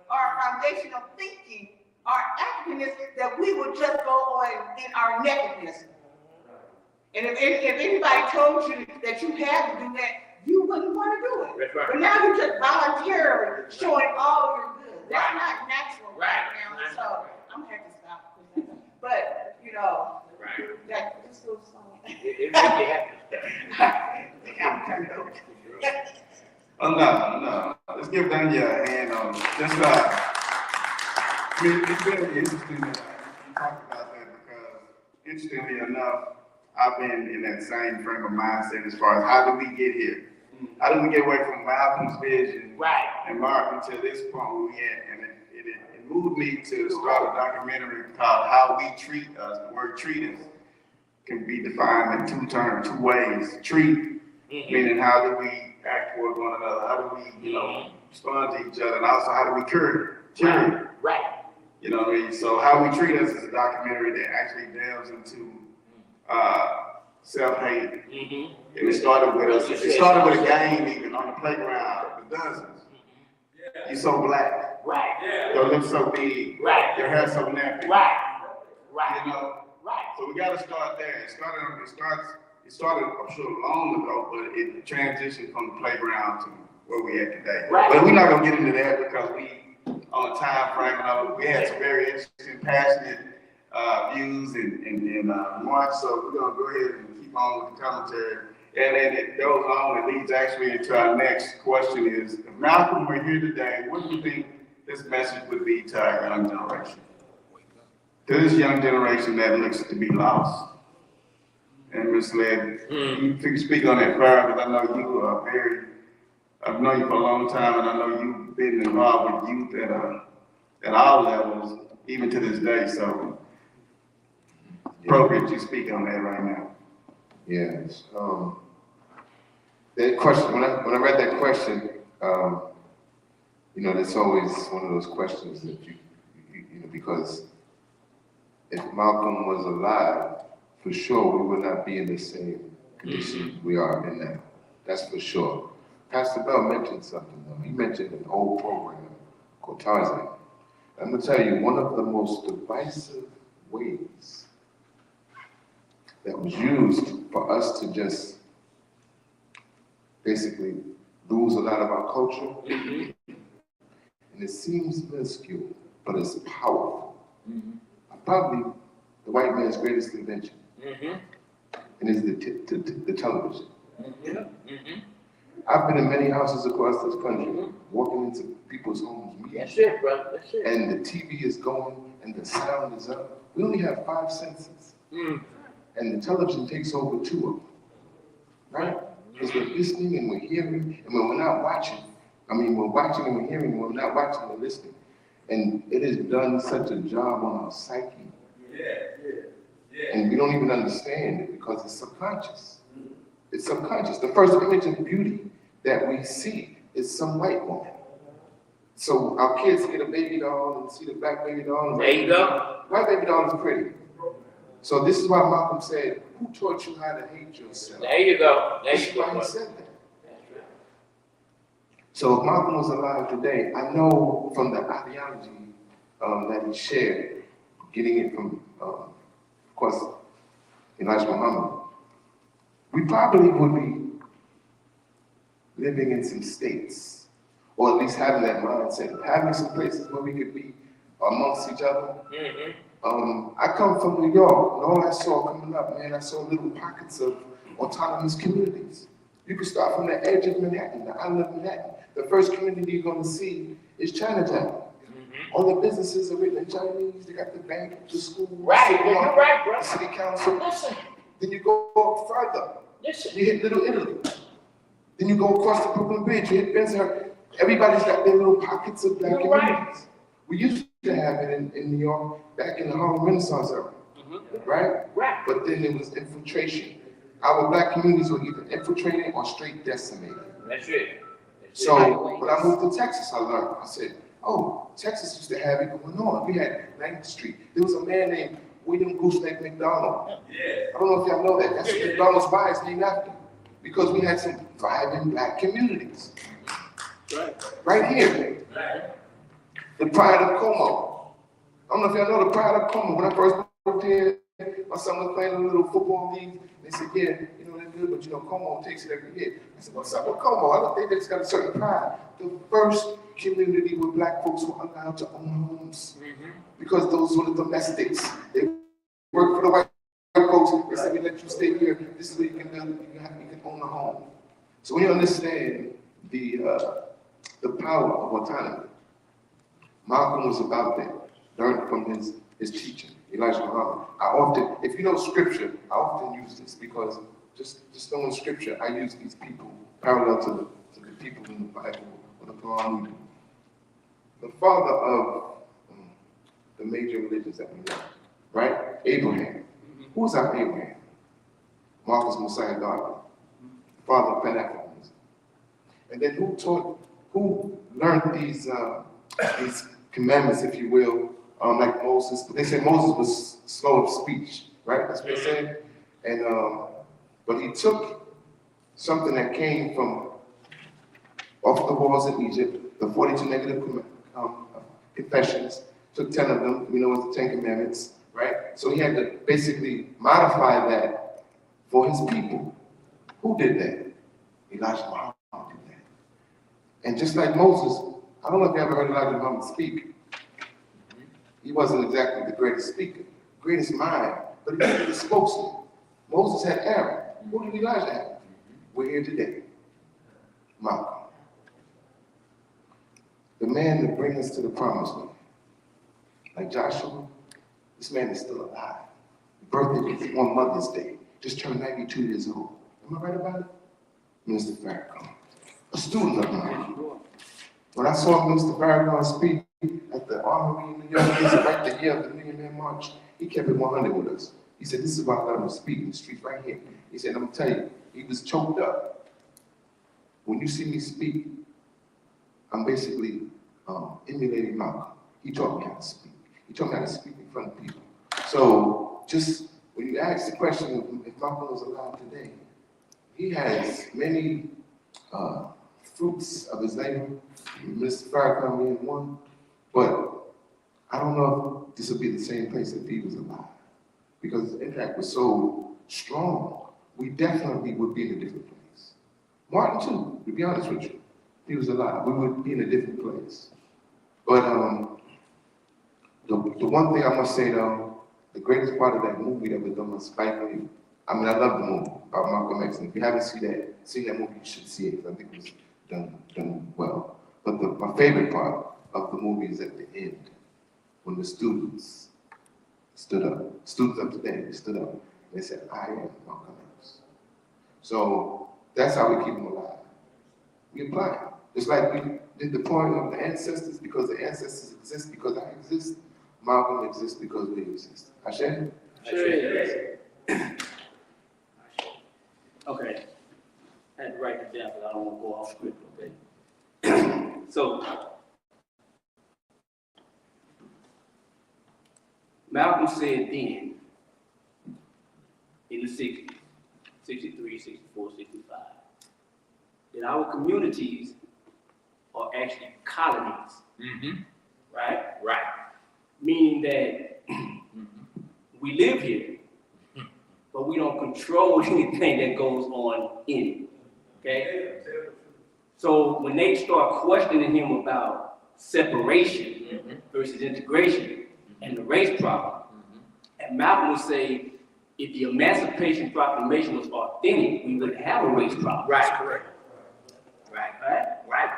our foundational thinking, our Africanness, that we would just go on in our nakedness. And if anybody told you that you had to do that, you wouldn't want to do it. That's right. But now you're just voluntarily showing all your good. That's not natural right now. So I'm gonna have to stop. But Right. that this little song. It makes you happy. I'm turned over. Oh, no. Let's give Danya a hand on it. That's right. I mean, it's very interesting that you talk about that because, interestingly enough, I've been in that same frame of mindset as far as how did we get here? How did we get away from Malcolm's vision Right. and Martin to this point where we at? And it moved me to start a documentary called How We Treat Us. The word treat us can be defined in two ways. Treat, meaning how do we act towards one another? How do we, respond to each other? And also how do we cure? Right. You know what I mean? So How We Treat Us is a documentary that actually delves into self-hate. And it started with us. It started with a game even on the playground, the dozens. You so black. Right. Your lips so big. Right. Your hair so nappy. Right. You know? Right. So we gotta start there. It started, I'm sure, long ago, but it transitioned from the playground to where we at today. Right. But we're not gonna get into that because on the time frame. We had some very interesting, passionate views and remarks. So we're gonna go ahead and keep on with the commentary. And then it goes on and leads actually into our next question is, if Malcolm were here today, what do you think this message would be to our young generation? To this young generation that looks to be lost and misled. You can speak on that further, because I know you are I've known you for a long time, and I know you've been involved with youth at all levels, even to this day. So, appropriate you speak on that right now. Yes. That question, when I read that question, that's always one of those questions that because if Malcolm was alive, for sure we would not be in the same condition we are in now. That's for sure. Pastor Bell mentioned something though. He mentioned an old program called Tarzan. I'm gonna tell you, one of the most divisive ways that was used for us to just basically lose a lot of our culture. And it seems minuscule, but it's powerful. Probably the white man's greatest invention. And it's the television. I've been in many houses across this country, walking into people's homes, That's it, brother, that's it. and the TV is going and the sound is up. We only have 5 senses. And the television takes over 2 of them, right? Because we're listening and we're hearing, and when we're not watching, we're watching and we're hearing, when we're not watching, we're listening. And it has done such a job on our psyche. And we don't even understand it because it's subconscious. It's subconscious. The first image of beauty that we see is some white woman. So our kids get a baby doll and see the black baby doll. There you go. White baby doll is pretty. So this is why Malcolm said, who taught you how to hate yourself? There you go. There This you is why go. he said that. So if Malcolm was alive today, I know from the ideology that he shared, getting it from, of course, Elijah Muhammad, we probably would be living in some states, or at least having that mindset, having some places where we could be amongst each other. I come from New York, and all I saw coming up, man, I saw little pockets of autonomous communities. You can start from the edge of Manhattan, the island of Manhattan. The first community you're going to see is Chinatown. All the businesses are written in Chinese. They got the bank, the school, Right, the you're right, bro. the city council. Listen, Then you go up further. listen. You hit Little Italy. Then you go across the Brooklyn Bridge. You hit Bensonhurst. Everybody's got their little pockets of black You're right. communities. We used to have it in New York back in the Harlem Renaissance era, right? Right. But then there was infiltration. Our black communities were either infiltrated or straight decimated. That's it. That's So it. when I moved to Texas, I learned. I said, oh, Texas used to have it going on. We had 9th Street. There was a man named William Gooseneck McDonald. I don't know if y'all know that. That's what McDonald's Bar is named after. Because we had some thriving black communities. Right here. The Pride of Como. I don't know if y'all know the Pride of Como. When I first moved here, my son was playing a little football league. They said, yeah, they're good, but Como takes it every year. I said, what's up with Como? I don't think they just got a certain pride. The first community where black folks were allowed to own homes. Because those were the domestics. They worked for the white folks. They said, we let you stay here. This is what you can do. You can own a home. So when you understand the power of autonomy, Malcolm was about that. Learned from his teacher, Elijah Muhammad. I often, if you know scripture, I often use this because just knowing scripture, I use these people parallel to the people in the Bible or the Quran. The father of the major religions that we know, right? Abraham. Who was our Abraham? Marcus Mosiah Garvey, the father of Pan-Africanism. And then who learned these commandments, if you will, like Moses? They said Moses was slow of speech, right? That's what they said. And but he took something that came from off the walls in Egypt, the 42 negative confessions, took 10 of them, we know it's the 10 commandments, right? So he had to basically modify that for his people. Who did that? Elijah Muhammad did that. And just like Moses, I don't know if you ever heard Elijah Muhammad speak. He wasn't exactly the greatest speaker, greatest mind, but he was the spokesman. Moses had Aaron. Who did Elijah have? We're here today. Malcolm. The man that brings us to the promised land. Like Joshua, this man is still alive. His birthday was on Mother's Day. Just turned 92 years old. Am I right about it? Mr. Farrakhan, a student of mine. When I saw Mr. Farrakhan speak at the Armory in New York, he said, right the year of the Million Man March, he kept it 100 with us. He said, this is why I let him speak in the streets right here. He said, I'm gonna tell you, he was choked up. When you see me speak, I'm basically emulating Malcolm. He taught me how to speak. He taught me how to speak in front of people. So just when you ask the question if Malcolm was alive today, he has many fruits of his labor, Mr. Farrakhan being one, but I don't know if this would be the same place if he was alive. Because the impact was so strong, we definitely would be in a different place. Martin too, to be honest with you, if he was alive, we would be in a different place. But the one thing I must say though, the greatest part of that movie that was done on Spike Lee, I mean, I love the movie about Malcolm X, and if you haven't seen that movie, you should see it, because I think it was done well. But my favorite part of the movie is at the end, when the students stood up. Students up today, they stood up, and they said, I am Malcolm X. So that's how we keep them alive. We apply it. It's like we did the point of the ancestors, because the ancestors exist because I exist. Malcolm exists because we exist. Ashe? Okay. I had to write it down, but I don't want to go off script, okay? So, Malcolm said then, in the 60s, 63, 64, 65, that our communities are actually colonies, right? Right. Meaning that we live here, but we don't control anything that goes on in it, okay? So when they start questioning him about separation versus integration and the race problem, and Malcolm would say, if the Emancipation Proclamation was authentic, we wouldn't have a race problem. Right, correct. Right?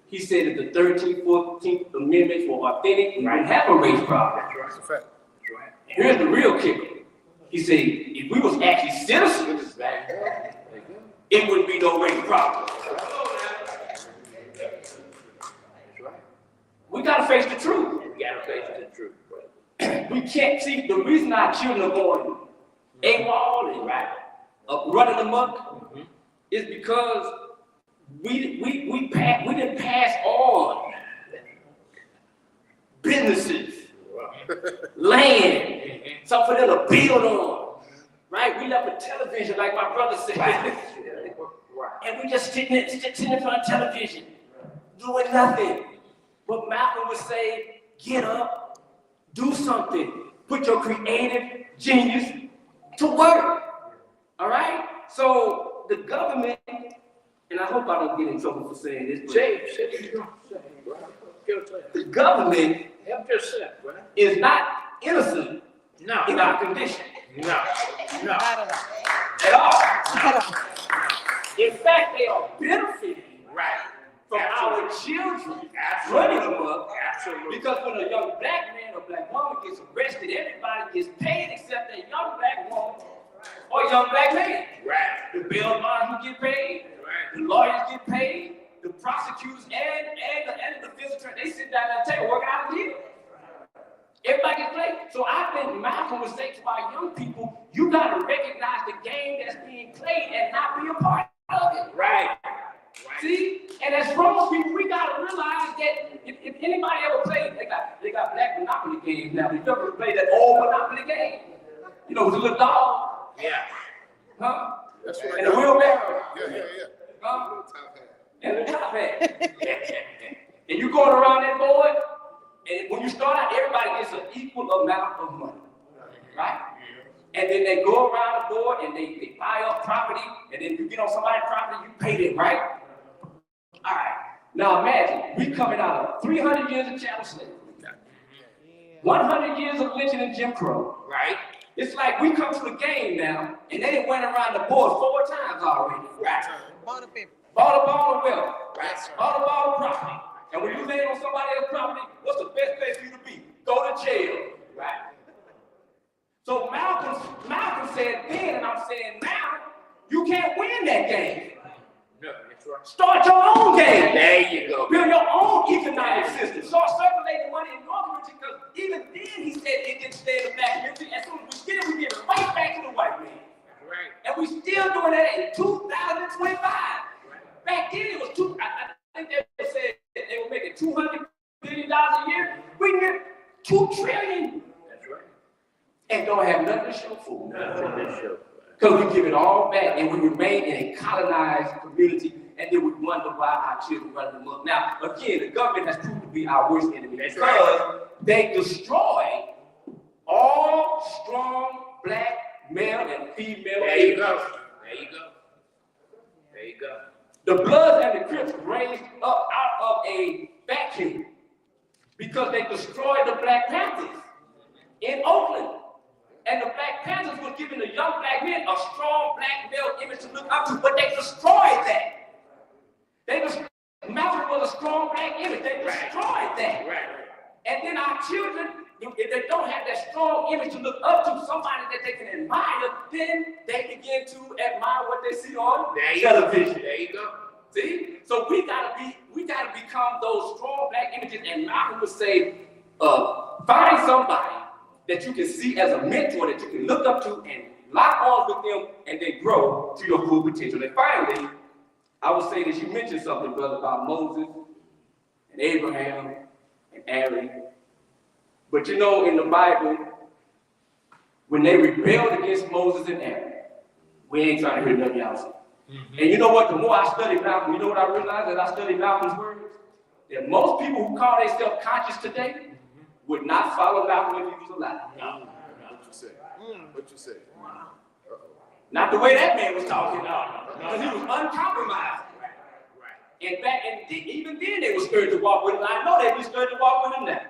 He said if the 13th, 14th Amendments were authentic, we wouldn't have a race problem. That's right. And here's the real kicker. He said, if we was actually citizens, it wouldn't be no race problem. That's right. We gotta face the truth. We gotta face the truth. We can't see the reason our children are going AWOL and running amok is because we didn't pass on businesses, land, something for them to build on, right? We left a television, like my brother said, and we just sitting in front of television, doing nothing. But Malcolm would say, get up, do something, put your creative genius to work, all right? So the government, and I hope I don't get in trouble for saying this, but the government Help yourself, right? is not innocent No. in our condition No. at all. In fact, they are benefiting Right. from our children running them up. Absolutely. Because when a young black man or black woman gets arrested, everybody gets paid except that young black woman or young black man. Right. The bail bonds get paid, Right. the lawyers get paid, the prosecutors and the defense attorney, they sit down at the table working out a deal. Everybody gets paid. So I think Malcolm would say to our young people, you gotta recognize the game that's being played and not be a part of it. Right. See, and as grown people, we gotta realize that if anybody ever played, they got black Monopoly games now. If you ever played that old Monopoly game, you know, with the little dog, Yeah. huh? That's right. And the wheelbarrow, Yeah. huh? And the top hat. And you going around that board, and when you start out, everybody gets an equal amount of money, right? And then they go around the board and they buy up property, and then you get on somebody's property, you pay them, right? All right. Now imagine, we coming out of 300 years of chattel slavery, 100 years of lynching and Jim Crow. Right. It's like we come to the game now, and they done went around the board 4 times already. Right. Bought a ball of wealth. Right. Bought a ball of property. And when you land on somebody else's property, what's the best place for you to be? Go to jail. Right. So Malcolm said then, and I'm saying now, you can't win that game. No, that's right. Start your own game. There you go. Build your own economic system. Start circulating money in your community, because even then he said it didn't stay in the black community. As soon as we get it, we give it right back to the white man. Right. And we still doing that in 2025. Back then it was I think they said they were making $200 billion a year. We get $2 trillion. That's right. And don't have nothing to show for it. Nothing to show. Because we give it all back and we remain in a colonized community, and then we wonder why our children run them up. Now, again, the government has proved to be our worst enemy That's because right. they destroy all strong black male and female. There you go. There you go. There you go. The Bloods and the Crips raised up out of a vacuum because they destroyed the Black Panthers in Oakland. And the Black Panthers was giving the young black men a strong black male image to look up to, but they destroyed that. Malcolm was a strong black image. They destroyed that. Right. And then our children, if they don't have that strong image to look up to, somebody that they can admire, then they begin to admire what they see on There you television. go. There you go. See? So we gotta become those strong black images. And Malcolm would say, find somebody that you can see as a mentor that you can look up to and lock arms with them and then grow to your full potential. And finally, I would say that you mentioned something, brother, about Moses and Abraham and Aaron. But you know, in the Bible, when they rebelled against Moses and Aaron, we ain't trying to hear nothing else. And you know what? The more I study Malcolm, you know what I realized as I studied Malcolm's words? That most people who call themselves conscious today would not follow Malcolm if he was alive. No. What you say? What you say? Not the way that man was talking, because he was uncompromised. And even then they were scared to walk with him. I know they be scared to walk with him now.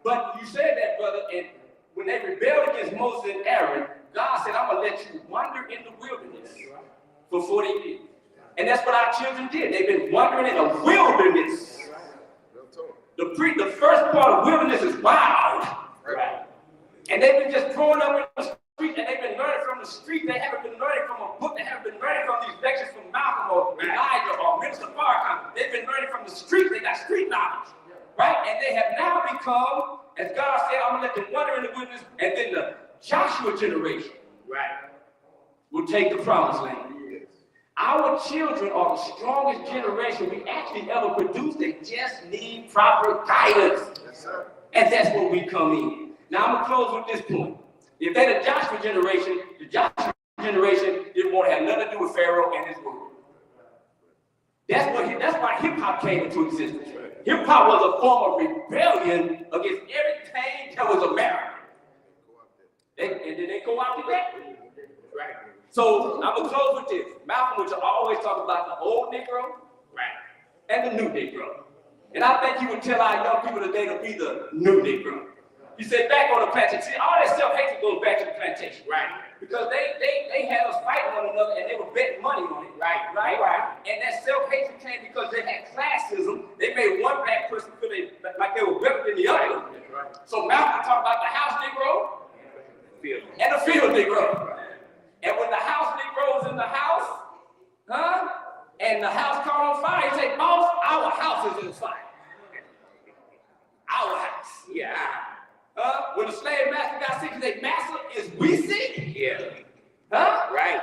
But you said that, brother, and when they rebelled against Moses and Aaron, God said, I'm going to let you wander in the wilderness for 40 years. And that's what our children did. They've been wandering in a wilderness. The first part of wilderness is wild. Right. And they've been just growing up in the street, and they've been learning from the street. They haven't been learning from a book. They haven't been learning from these lectures from Malcolm or Elijah or Minister Farrakhan. They've been learning from the street. They got street knowledge. Right? And they have now become, as God said, I'm going to let them wander in the wilderness, and then the Joshua generation will take the promised land. Our children are the strongest generation we actually ever produced. They just need proper guidance. Yes, sir. And that's where we come in. Now I'm gonna close with this point. If they're the Joshua generation didn't want to have nothing to do with Pharaoh and his word. That's why hip hop came into existence. Hip hop was a form of rebellion against everything that was American. And then they go after that. Right. So I'm gonna close with this. Malcolm would always talk about the old Negro and the new Negro. And I think he would tell our young people today to be the new Negro. He said back on the plantation, see, all that self-hatred goes back to the plantation. Right. Because they had us fighting one another and they were betting money on it. Right. And that self-hatred came because they had classism. They made one black person feel like they were better than the other. Right. So Malcolm talked about the house Negro and the field Negro. And when the house Negroes in the house, and the house caught on fire, he said, boss, our house is in fire. Our house. Yeah. When the slave master got sick, he said, master, is we sick? Yeah. Right.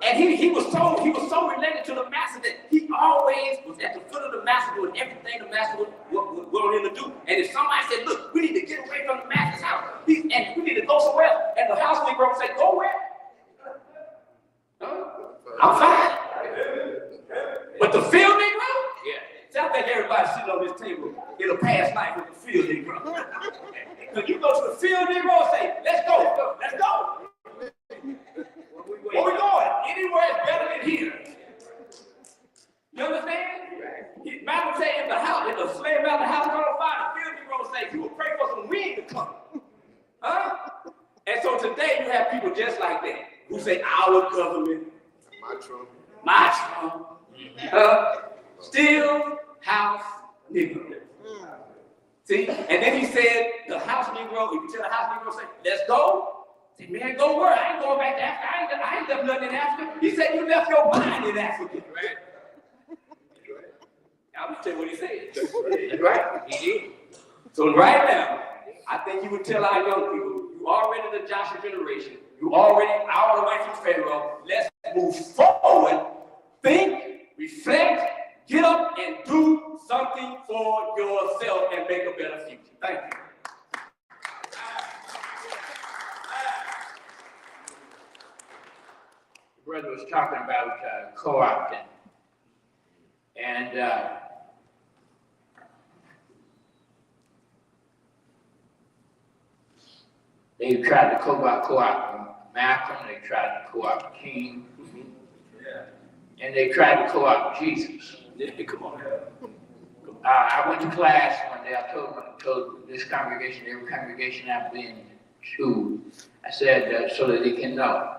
And he was so related to the master that he always was at the foot of the master doing everything the master was willing him to do. And if somebody said, look, we need to get away from the master's house, and we need to go somewhere else, and the house Negro said, go where? I'm fine. But the field Negro? See, I think everybody sitting on this table in a past life with the field Negro. Because you go to the field Negro and say, let's go. Where we going? Anywhere is better than here. You understand? Malcolm same about the house caught on fire, the field Negro say, you will pray for some wind to come. Huh? And so today you have people just like that, who say, our government, My Trump. my Trump, still house Negro. See, and then he said, the house Negro, if you tell the house Negro, say, let's go. Say, man, go where? I ain't going back to Africa. I ain't left nothing in Africa. He said, you left your mind in Africa. Right? I'm gonna tell you what he said. That's right, he did. So right now, I think you would tell our young people, you already the Joshua generation, you already out of the way from Pharaoh, let's move forward, think, reflect, get up and do something for yourself and make a better future. Thank you. The brother was talking about co-opting. And they tried to co-opt Malcolm, they tried to co-opt King, and they tried to co-opt Jesus. Come on. I went to class one day, I told this congregation, every congregation I've been to, I said, so that they can know.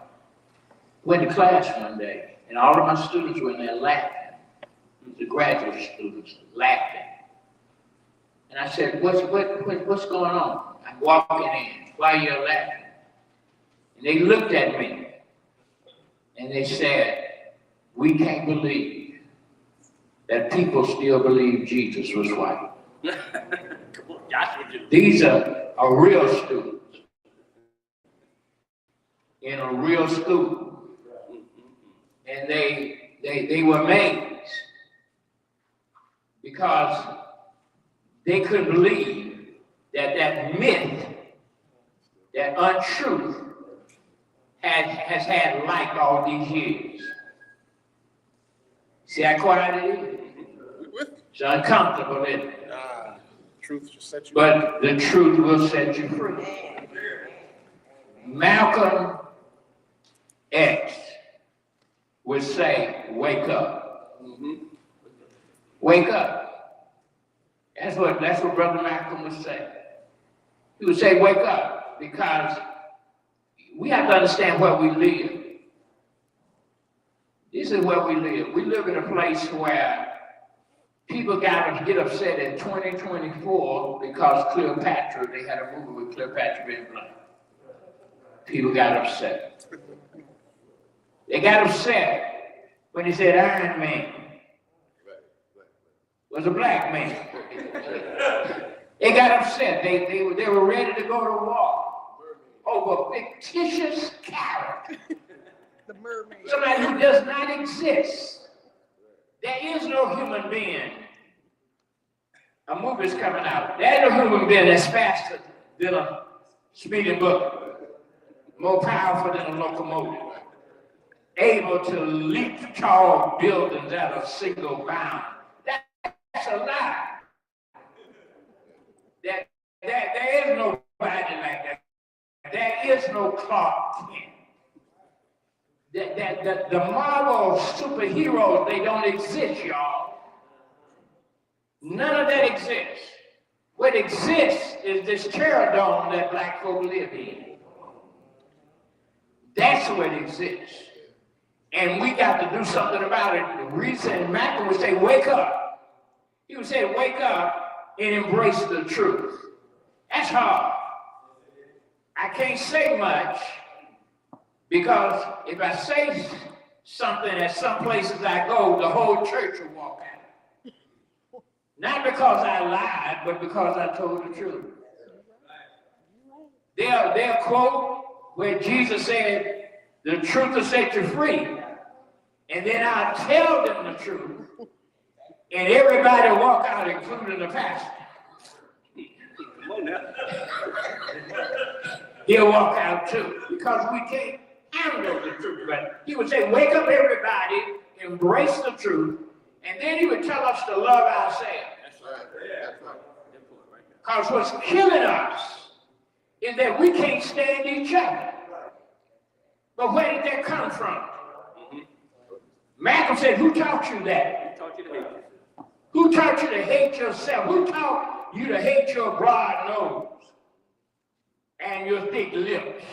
Went to class one day, and all of my students were in there laughing. The graduate students laughing. And I said, what's going on? I'm walking in. Why are you laughing? And they looked at me and they said, we can't believe that people still believe Jesus was white. Come on, Joshua. These are real students in a real school. And they were amazed because they couldn't believe that myth, that untruth has had life all these years. See how quiet it is? It's uncomfortable, isn't it? Truth should set you. But the truth will set you free. Malcolm X would say, wake up. Wake up. That's what Brother Malcolm would say. He would say, wake up, because we have to understand where we live. This is where we live. We live in a place where people got to get upset in 2024 because Cleopatra, they had a movie with Cleopatra being black. People got upset. They got upset when they said Iron Man was a black man. They got upset. They were ready to go to war over fictitious character. The mermaid. Somebody who does not exist. There is no human being. A movie's coming out. There ain't no human being that's faster than a speeding bullet, more powerful than a locomotive, able to leap tall buildings at a single bound. That's a lie. There is nobody like that. There is no Clark Kent. The Marvel superheroes, they don't exist, y'all. None of that exists. What exists is this terror dome that black folk live in. That's what exists. And we got to do something about it. The reason Malcolm would say, wake up. He would say, wake up and embrace the truth. That's hard. I can't say much because if I say something at some places I go, the whole church will walk out. Not because I lied, but because I told the truth. They'll quote where Jesus said, the truth will set you free. And then I'll tell them the truth. And everybody walk out, including the pastor. Come on now. He'll walk out too, because we can't handle the truth. But he would say, wake up everybody, embrace the truth, and then he would tell us to love ourselves. That's right. That's right. Because what's killing us is that we can't stand each other. But where did that come from? Malcolm said, who taught you that? He taught you to hate. Who taught taught you to hate yourself? Who taught you to hate your broad nose and your thick lips?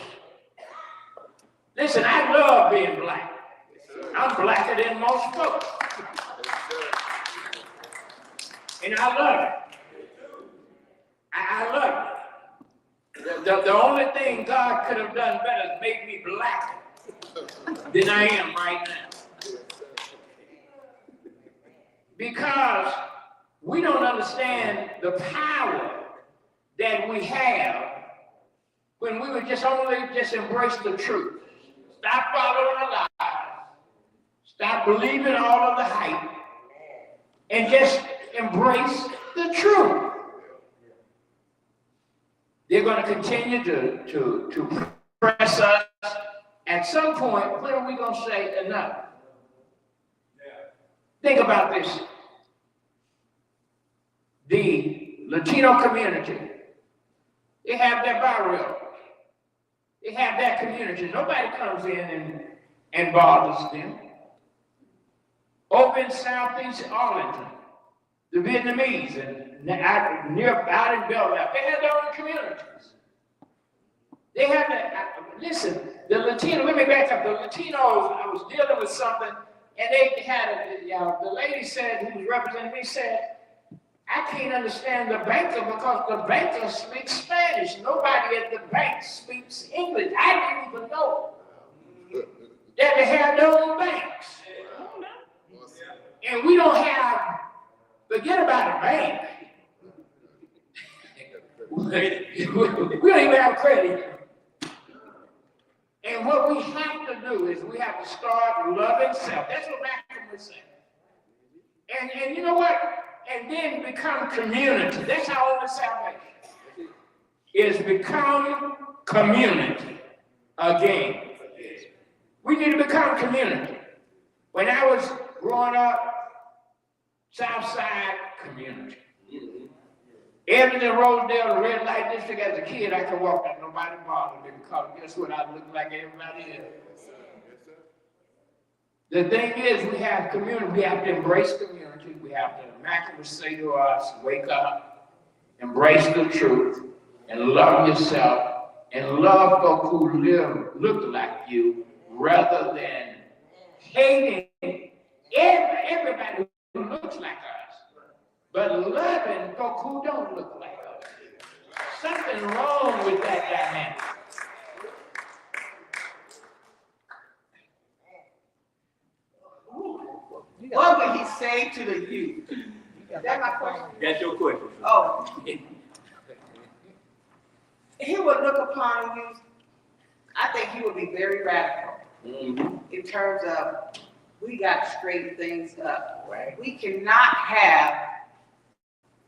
Listen, I love being black. I'm blacker than most folks. And I love it. I love it. The only thing God could have done better is make me blacker than I am right now. Because we don't understand the power that we have when we would just embrace the truth. Stop following the lies. Stop believing all of the hype. And just embrace the truth. They're going to continue to press us. At some point, when are we going to say enough? Think about this. The Latino community, they have their barrio. They have their community. Nobody comes in and bothers them. Over in Southeast Arlington, the Vietnamese and out in Belleville, they have their own communities. They have that. Listen, the Latino, let me back up. The Latinos, I was dealing with something, and they had the lady said, who was representing me, said, I can't understand the banker because the banker speaks Spanish. Nobody at the bank speaks English. I didn't even know that they have their own banks. And we don't have, forget about a bank. We don't even have credit. And what we have to do is we have to start loving self. That's what Malcolm was saying. And you know what? And then become community. That's our only salvation. Is become community again. We need to become community. When I was growing up, Southside community. Everything Rosedale, the red light district, as a kid, I could walk and nobody bothered me because guess what? I looked like everybody else. The thing is, we have community. We have to embrace community. We have to, Malcolm would say to us, wake up, embrace the truth, and love yourself, and love folk who look like you, rather than hating everybody who looks like us, but loving folk who don't look like us. Something wrong with that dynamic. What would he say to the youth? Is that my question? That's your question. Oh. He would look upon you, I think he would be very radical in terms of we got to straighten things up. Right. We cannot have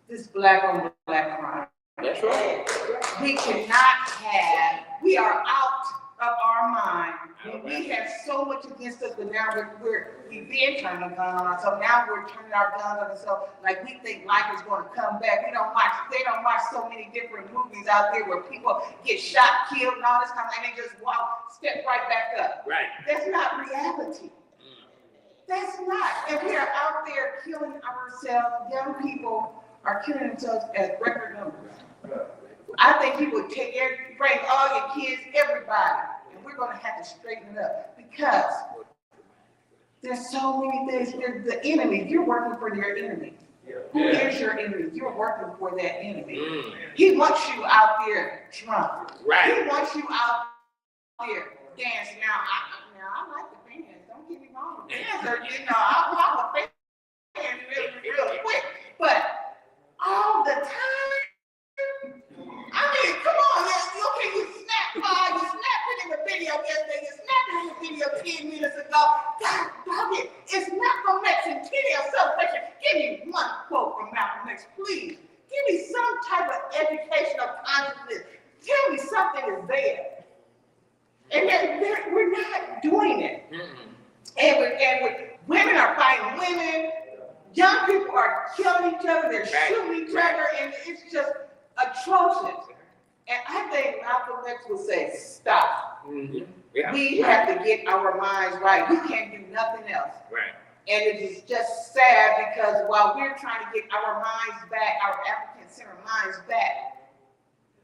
this black on black crime. That's right. We cannot have, we are out of our mind. We have so much against us, but now we've been turning a gun on ourselves. Now we're turning our guns on ourselves like we think life is going to come back. They don't watch so many different movies out there where people get shot, killed, and all this kind of thing, and they just step right back up. Right. That's not reality. That's not. And we are out there killing ourselves. Young people are killing themselves at record numbers. I think he would bring all your kids, everybody, and we're going to have to straighten it up because there's so many things. The enemy, you're working for your enemy. Who is your enemy? You're working for that enemy. He wants you out there drunk. Right. He wants you out there dancing. Now, I like the fans. Don't get me wrong. I'm a fan real quick. But all the time, I mean, come on, you snapped in the video yesterday, you snapped in the video 10 minutes ago. God dog it, it's Malcolm X and Centennial celebration. Give me one quote from Malcolm X, please. Give me some type of educational consciousness. Tell me something is there. And we're not doing it. And women are fighting women. Young people are killing each other. They're shooting each other, and it's just atrocious. And I think Malcolm X would say, stop. Yeah. We have to get our minds right. We can't do nothing else. Right. And it is just sad because while we're trying to get our minds back, our African-centered minds back,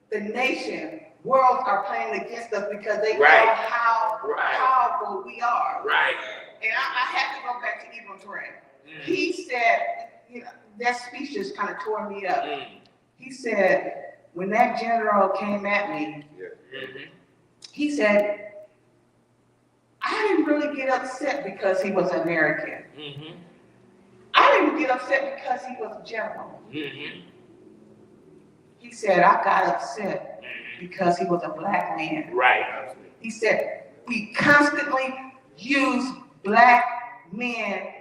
the nation, worlds are playing against us because they know Right. how Right. powerful we are. Right. And I have to go back to Ibn Turan. He said, you know, that speech just kind of tore me up. He said, when that general came at me, he said, I didn't really get upset because he was American. I didn't get upset because he was a general. He said, I got upset because he was a black man. Right. He said, we constantly use black men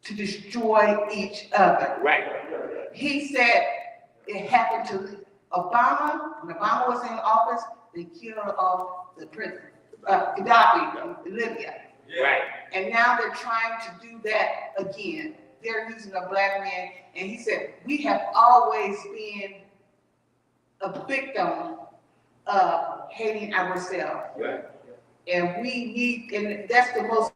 to destroy each other. Right. He said it happened to Obama. When Obama was in office, they killed off the president, Gaddafi, in Libya. Right. And now they're trying to do that again. They're using a black man. And he said, we have always been a victim of hating ourselves. Right. And we need, and that's the most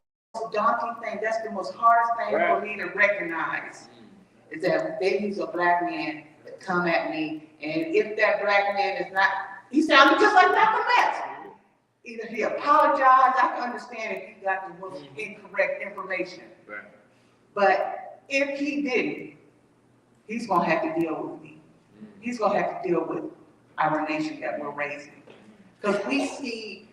daunting thing, that's the most hardest thing for me to recognize, is that they use a black man to come at me, and if that black man is not, he sounded just like Malcolm X. Either he apologized, I can understand if he got the most incorrect information. Right. But if he didn't, he's gonna have to deal with me. He's gonna have to deal with our nation that we're raising. Because we see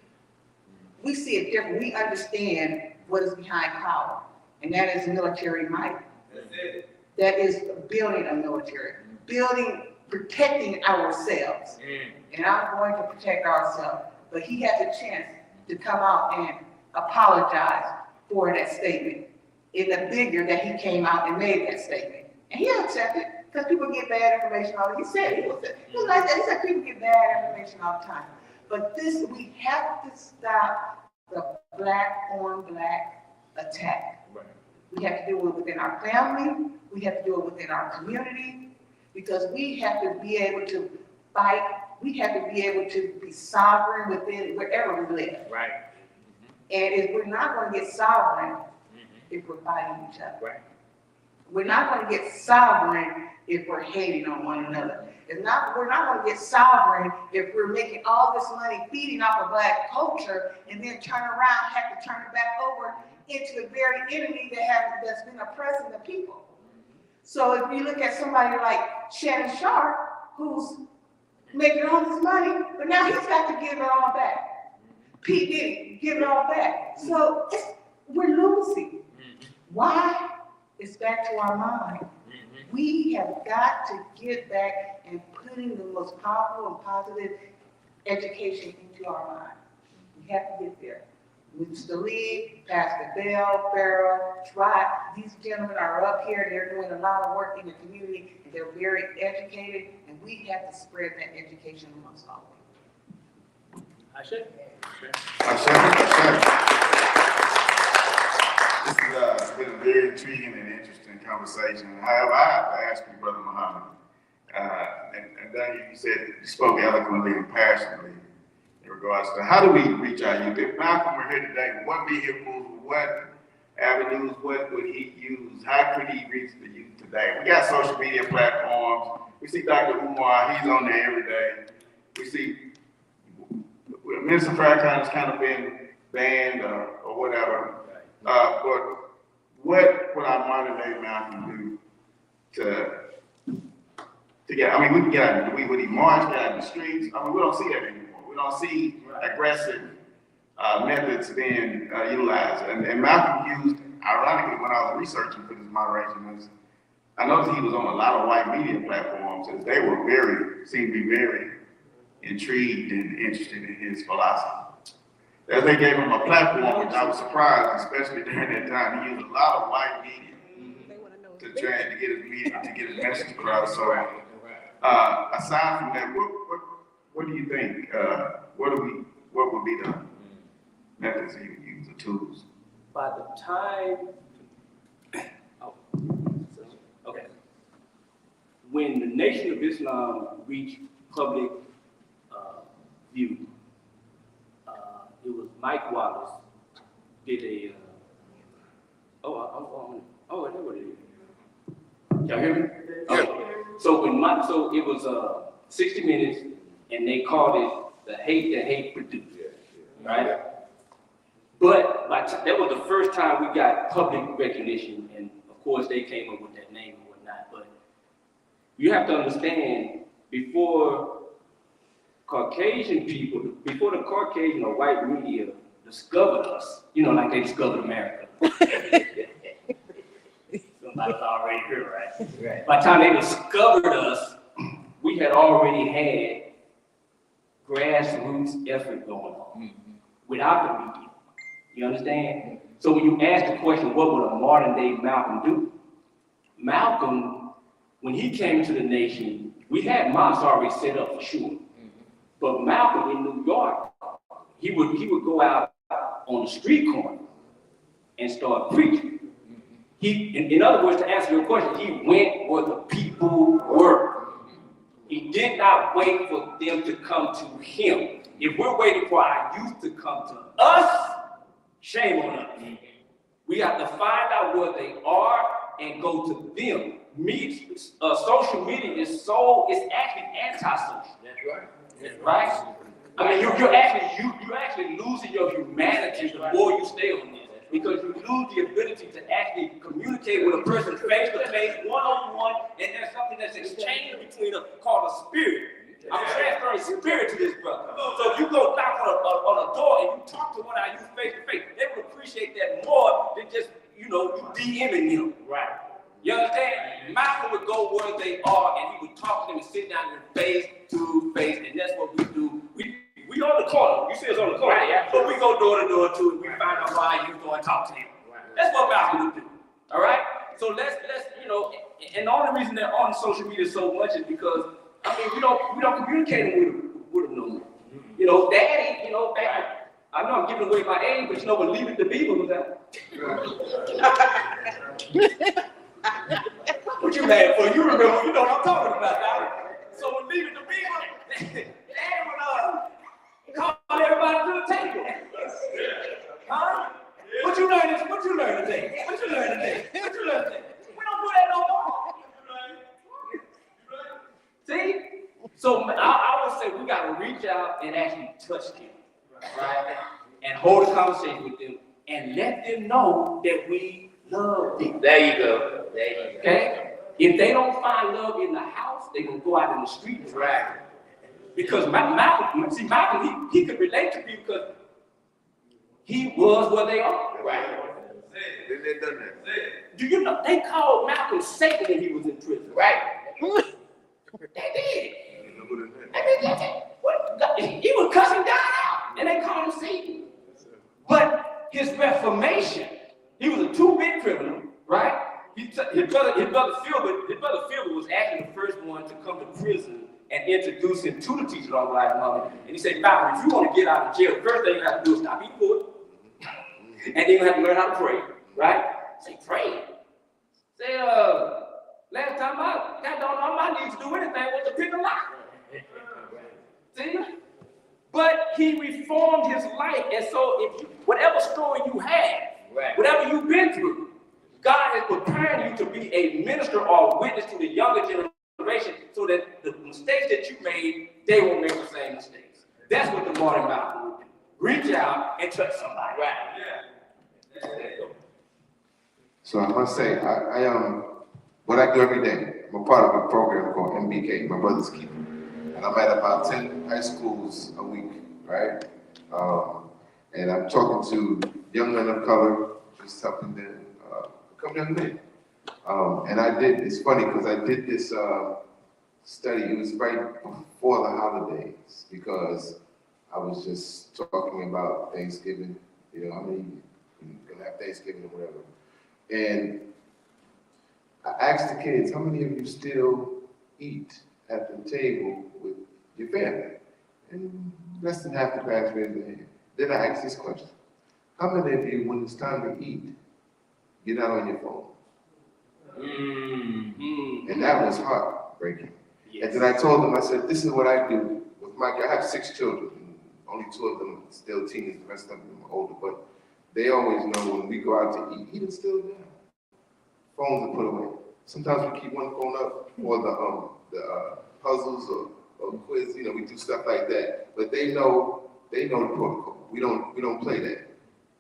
it different. We understand what is behind power, and that is military might. That is building a military, protecting ourselves. And I'm going to protect ourselves. But he has a chance to come out and apologize for that statement in the figure that he came out and made that statement. And he accepted, because people get bad information all the time. He said, he was like that. He said people get bad information all the time. But we have to stop the black on black attack. Right. We have to do it within our family. We have to do it within our community, because we have to be able to fight. We have to be able to be sovereign within wherever we live. Right. And if we're not going to get sovereign if we're fighting each other. Right. We're not going to get sovereign if we're hating on one another. We're not going to get sovereign if we're making all this money feeding off of black culture and then turn around, have to turn it back over into the very enemy that's been oppressing the people. So if you look at somebody like Shannon Sharp, who's making all this money, but now he's got to give it all back. Pete Diddy, give it all back. So we're losing. Why? It's back to our mind. We have got to get back and putting the most powerful and positive education into our mind. We have to get there. Mr. Lee, Pastor Bell, Farrell, Trot, these gentlemen are up here. They're doing a lot of work in the community, and they're very educated, and we have to spread that education amongst all of them. I should. This has been a very intriguing and interesting conversation. However, I have to ask you, Brother Muhammad, and then you said you spoke eloquently and passionately in regards to how do we reach our youth? If Malcolm were here today, what vehicles, what avenues, what would he use? How could he reach the youth today? We got social media platforms. We see Dr. Umar, he's on there every day. We see Minister Farrakhan has kind of been banned or whatever. But what would our modern day Malcolm do to get, I mean, we can get out, would he march, get out in the streets? I mean, we don't see that anymore. We don't see aggressive methods being utilized. And Malcolm used, ironically, when I was researching for this moderation, I noticed he was on a lot of white media platforms, and they were seemed to be very intrigued and interested in his philosophy. As they gave him a platform, which I was surprised, especially during that time, he used a lot of white media to try to get his message across. So, aside from that, what do you think? What would be the methods you would use, the tools? By the time, okay, when the Nation of Islam reached public view, it was Mike Wallace did Oh, I know what it is. Y'all hear me? Okay. So it was 60 Minutes, and they called it the hate that hate produced, right? But that was the first time we got public recognition, and of course they came up with that name and whatnot. But you have to understand, before Caucasian people, before the Caucasian or white media discovered us, like they discovered America. Somebody's already here, right? By the time they discovered us, we had already had grassroots effort going on without the media. You understand? So when you ask the question, what would a modern day Malcolm do? Malcolm, when he came to the nation, we had mosques already set up for sure. But Malcolm in New York, he would go out on the street corner and start preaching. In other words, to answer your question, he went where the people were. He did not wait for them to come to him. If we're waiting for our youth to come to us, shame on us. We have to find out where they are and go to them. Social media it's actually anti-social. That's right. Right? I mean, you're actually losing your humanity the more you stay on this, because you lose the ability to actually communicate with a person face to face, one-on-one, and there's something that's exchanged between us called a spirit. I'm transferring spirit to this brother. So if you go knock on a door and you talk to one of our youth face to face, they would appreciate that more than just, you DMing them. Right. You understand? Malcolm would go where they are and he would talk to them and sit down in face to face, and that's what we do. We on the corner. You see us on the corner. Right, yeah. So we go door to door too, and we find out why you go and talk to them. Right. That's what Malcolm would do. All right? So let's and the only reason they're on social media so much is because we don't communicate with them no more. Daddy, back. I know I'm giving away my age, but when Leave It to Beaver was out. What you mad for? You remember, what I'm talking about, Dolly. So when Leave It to Beaver, Dad would call everybody to the table. Huh? What you learn today? We don't do that no more. See? So I would say we got to reach out and actually touch them, right? And hold a conversation with them and let them know that we love them. There you go. Okay? If they don't find love in the house, they're going to go out in the streets. Right. Because Malcolm, he could relate to people because he was where they are. Right. Then they done that. Do you know, they called Malcolm Satan when he was in prison. Right. They did. He was cussing God out, and they called him Satan. But his reformation, he was a two-bit criminal, right? His brother Philbert was actually the first one to come to prison and introduce him to the teachers on life moment. And he said, Malcolm, if you want to get out of jail, the first thing you have to do is stop eating food. And then you have to learn how to pray, right? Say, pray. Say, last time I got on my knees to do anything was to pick a lock. See? But he reformed his life. And so whatever story you have, right, whatever you've been through, God is preparing you to be a minister or a witness to the younger generation so that the mistakes that you made, they won't make the same mistakes. That's what the modern Malcolm would do. Reach out and touch somebody. Right. Yeah. So I must say, I what I do every day, I'm a part of a program called MBK, My Brother's Keeper. And I'm at about 10 high schools a week, right? And I'm talking to young men of color, just helping them become young men. And it's funny because I did this study, it was right before the holidays, because I was just talking about Thanksgiving, how many gonna have Thanksgiving or whatever. And I asked the kids, how many of you still eat at the table with your family? And less than half the class raised their hand. Then I asked this question, how many of you, when it's time to eat, you're not on your phone? Mm-hmm. And that was heartbreaking. Yes. And then I told them, I said, this is what I do with I have 6 children. Only 2 of them are still teenagers, the rest of them are older, but they always know when we go out to eat, even still now, phones are put away. Sometimes we keep one phone up for the puzzles or quiz, you know, we do stuff like that. But they know the protocol. We don't play that.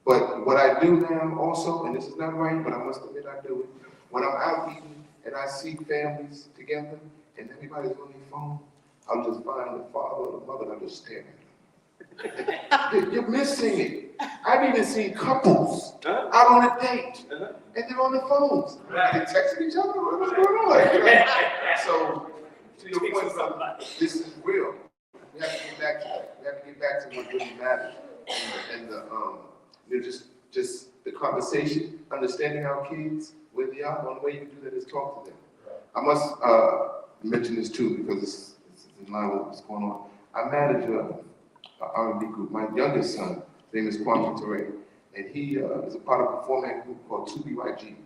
But what I do now also, and this is not right, but I must admit I do it, when I'm out eating and I see families together and everybody's on their phone, I'll just find the father or the mother and I'll just stare at them. You're missing it. I've even seen couples out on a date and they're on their phones. They're texting each other. What's going on? So, to your point, this is real. We have to get back to that. We have to get back to what really matters. And just the conversation, understanding our kids, where they are. The only way you can do that is talk to them. I must mention this too because it's in line with what's going on. I manage a R&B group. My youngest son, his name is Kwame Ture, and he is a part of a four-man group called 2BYG,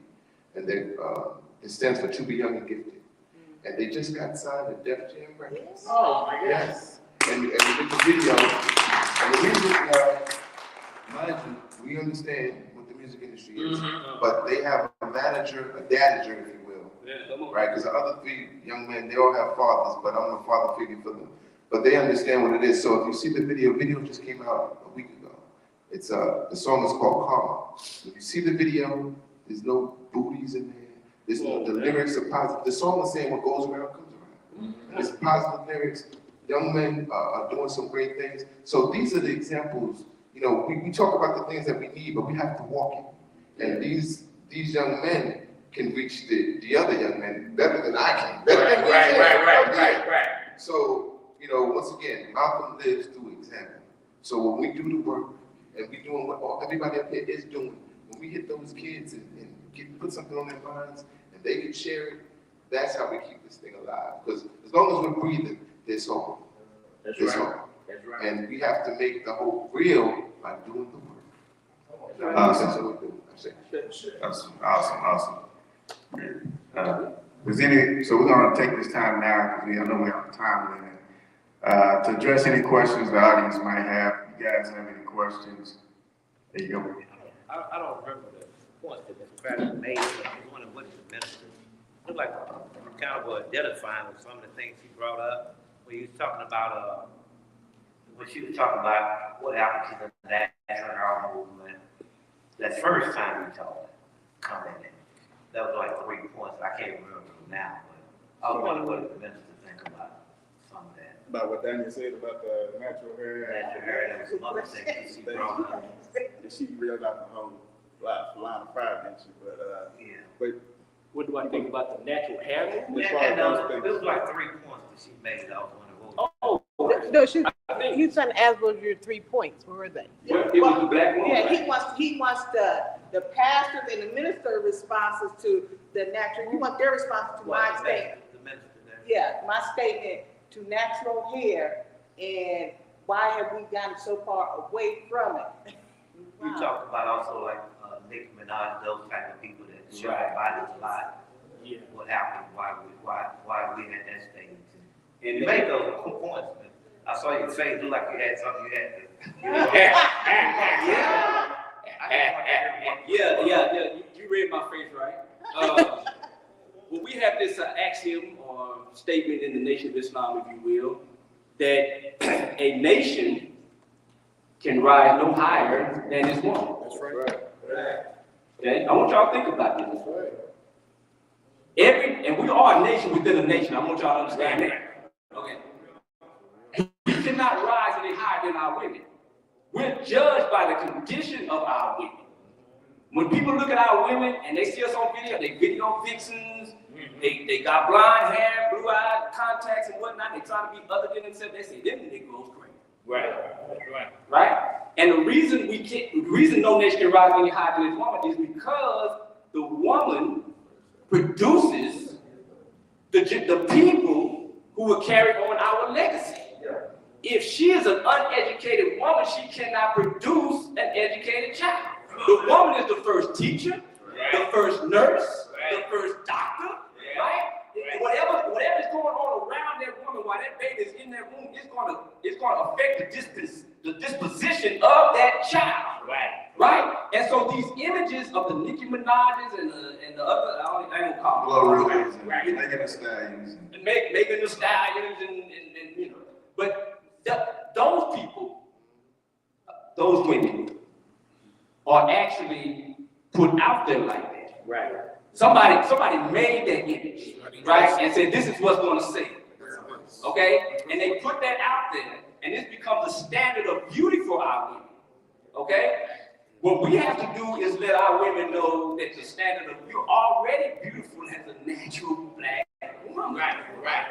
and it stands for To Be Young and Gifted. And they just got signed to Def Jam Records. Oh, my God. Yes. And we did the video, and the music, mind you, we understand what the music industry is, but they have a manager, a dadager, if you will, right? Because the other three young men, they all have fathers, but I'm a father figure for them. But they understand what it is. So if you see the video just came out a week ago. It's the song is called Karma. If you see the video, there's no booties in there. There's no, the lyrics are positive. The song is saying what goes around comes around. It's positive lyrics. Young men are doing some great things. So these are the examples. You know, we talk about the things that we need, but we have to walk it. And these young men can reach the other young men better than I can. Better than we can. Right. So, you know, once again, Malcolm lives through example. So when we do the work and we doing what everybody up here is doing, when we hit those kids and put something on their minds and they can share it, that's how we keep this thing alive. Because as long as we're breathing, there's hope. There's hope. That's right. And we have to make the hope real by doing the work. Awesome. That's what we do. Awesome. So we're gonna take this time now, because I know we have a time limit, to address any questions the audience might have. If you guys have any questions, there you go. I don't remember the point that Mr. Bradley made, but I was wondering what is the minister? Looked like kind of identifying with some of the things he brought up, when he was talking about, when she was talking about what happened to the national movement. That first time he told commented, that was like 3 points. I can't remember them now, but I was wondering what the minister think about some of that. About what Daniel said about the natural hair. Natural hair, there was some other things he brought up. And she reeled out the whole line of fire, didn't she? But, Yeah. but What do I think about the natural hair? as far And as those things. it was like 3 points that she made. I was wondering what Oh, No, she, I think he was trying to ask what your 3 points, where were they? it was the black woman. Yeah, right? he wants the pastors and the minister responses to the natural, he wants their responses to my statement. the minister there. Yeah, my statement to natural hair and why have we gotten so far away from it? You talked about also like Nicki Minaj, those type of people that show their bodies a lot. Yeah. What happened? Why we at that stage? And You made those points. Man. I saw your face. Looked like you had something you had to. Yeah. You read my face, right? Well, we have this axiom or statement in the Nation of Islam, if you will, that a nation can rise no higher than its woman. That's right. Okay? I want y'all to think about this. And we are a nation within a nation. I want y'all to understand that. Okay. We cannot rise any higher than our women. We're judged by the condition of our women. When people look at our women and they see us on video, they video vixens, they got blonde hair, blue-eyed contacts and whatnot, they try to be other than themselves, they say, them Negroes crazy. Right? And the reason no nation can rise any higher than its woman is because the woman produces the people who will carry on our legacy. If she is an uneducated woman, she cannot produce an educated child. The woman is the first teacher, the first nurse, the first doctor, right? Whatever is going on around that woman while that baby is in that womb, it's gonna affect the disposition of that child. Right? And images of the Nicki Minaj's and the other, I ain't gonna call Glorilla's and right. Megan Thee Stallions. And Megan Thee Stallions and you know, but those people, those women are actually put out there like that. Right. Somebody made that image, right, and said this is what's gonna sell. Okay, and they put that out there, and it's become the standard of beauty for our women. Okay, what we have to do is let our women know that the standard of you're already beautiful as a natural black woman. Right, right.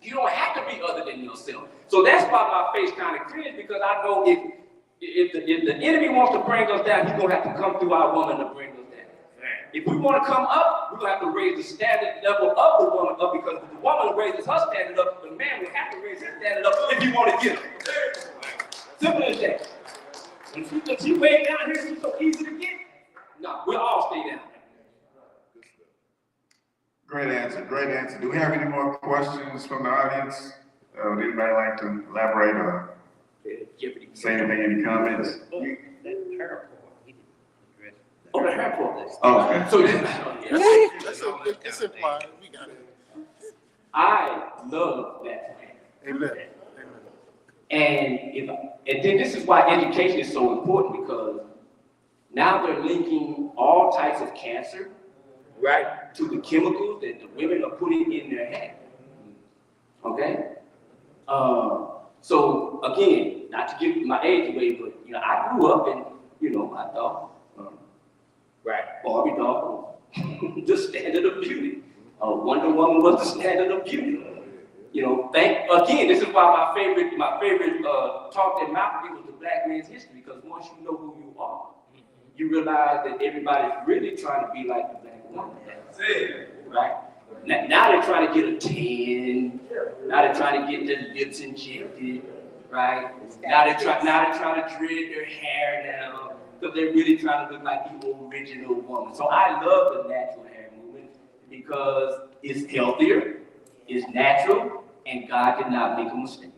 You don't have to be other than yourself. So that's why my face kind of cringe, because I know if the enemy wants to bring us down, he's gonna have to come through our woman to bring us down. If we want to come up, we're going to have to raise the standard level of the woman up, because if the woman raises her standard up, the man will have to raise his standard up if you want to get it. Simple as that. If she way down here, she's so easy to get. No, we'll all stay down there. Great answer, great answer. Do we have any more questions from the audience? Would anybody like to elaborate or say anything, any comments? Oh, the hair part. Oh, okay. So It's implied, we got it. I love that man. Amen. And then this is why education is so important, because now they're linking all types of cancer, right, to the chemicals that the women are putting in their hair. Okay? So again, not to give my age away, but you know, I grew up and I thought, right, Barbie doll, the standard of beauty. Wonder Woman was the standard of beauty. Again, this is why my favorite talk that Malcolm did was the Black Man's History, because once you know who you are, you realize that everybody's really trying to be like the black woman. Right? Now they're trying to get a tan. Now they're trying to get their lips injected. Right? Now they're trying to dread their hair down, because they're really trying to look like the original woman. So I love the natural hair movement because it's healthier, it's natural, and God did not make a mistake.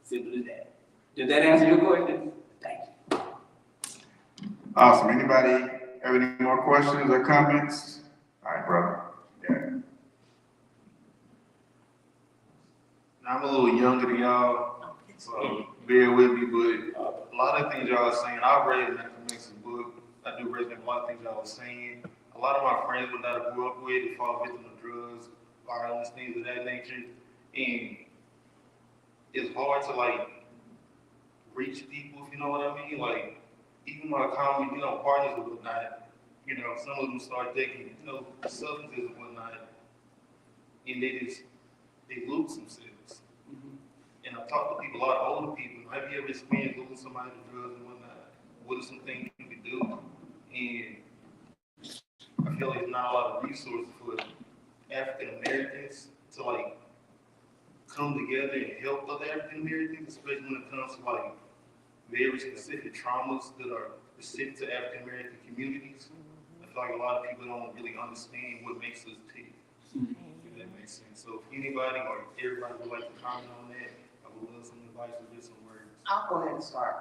Simple as that. Did that answer your question? Thank you. Awesome. Anybody have any more questions or comments? All right, brother. Yeah. I'm a little younger than y'all, so bear with me, but a lot of things y'all are saying, I read Malcolm X's book. I do resonate with a lot of things y'all are saying. A lot of my friends that I grew up with fall victim of drugs, violence, things of that nature, and it's hard to reach people, if you know what I mean. Even my common, partners and whatnot, some of them start taking, substances and whatnot, and they lose themselves. And I've talked to people, a lot of older people, have you ever experienced losing somebody to drugs and whatnot? What are some things you could do? And I feel like there's not a lot of resources for African Americans to come together and help other African Americans, especially when it comes to very specific traumas that are specific to African American communities. I feel like a lot of people don't really understand what makes us tick. If that makes sense. So if anybody or everybody would like to comment on that, I would love some advice or just some words. I'll go ahead and start.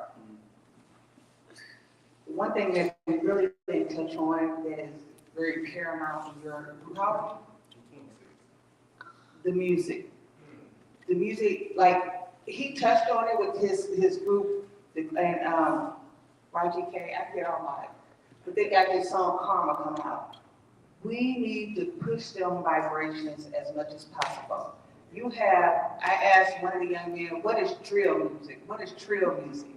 One thing that we really didn't touch on that is very paramount in your problem, the music. The music, he touched on it with his group, and YGK, I forget all about it, but they got this song Karma coming out. We need to push them vibrations as much as possible. I asked one of the young men, what is drill music? What is trill music?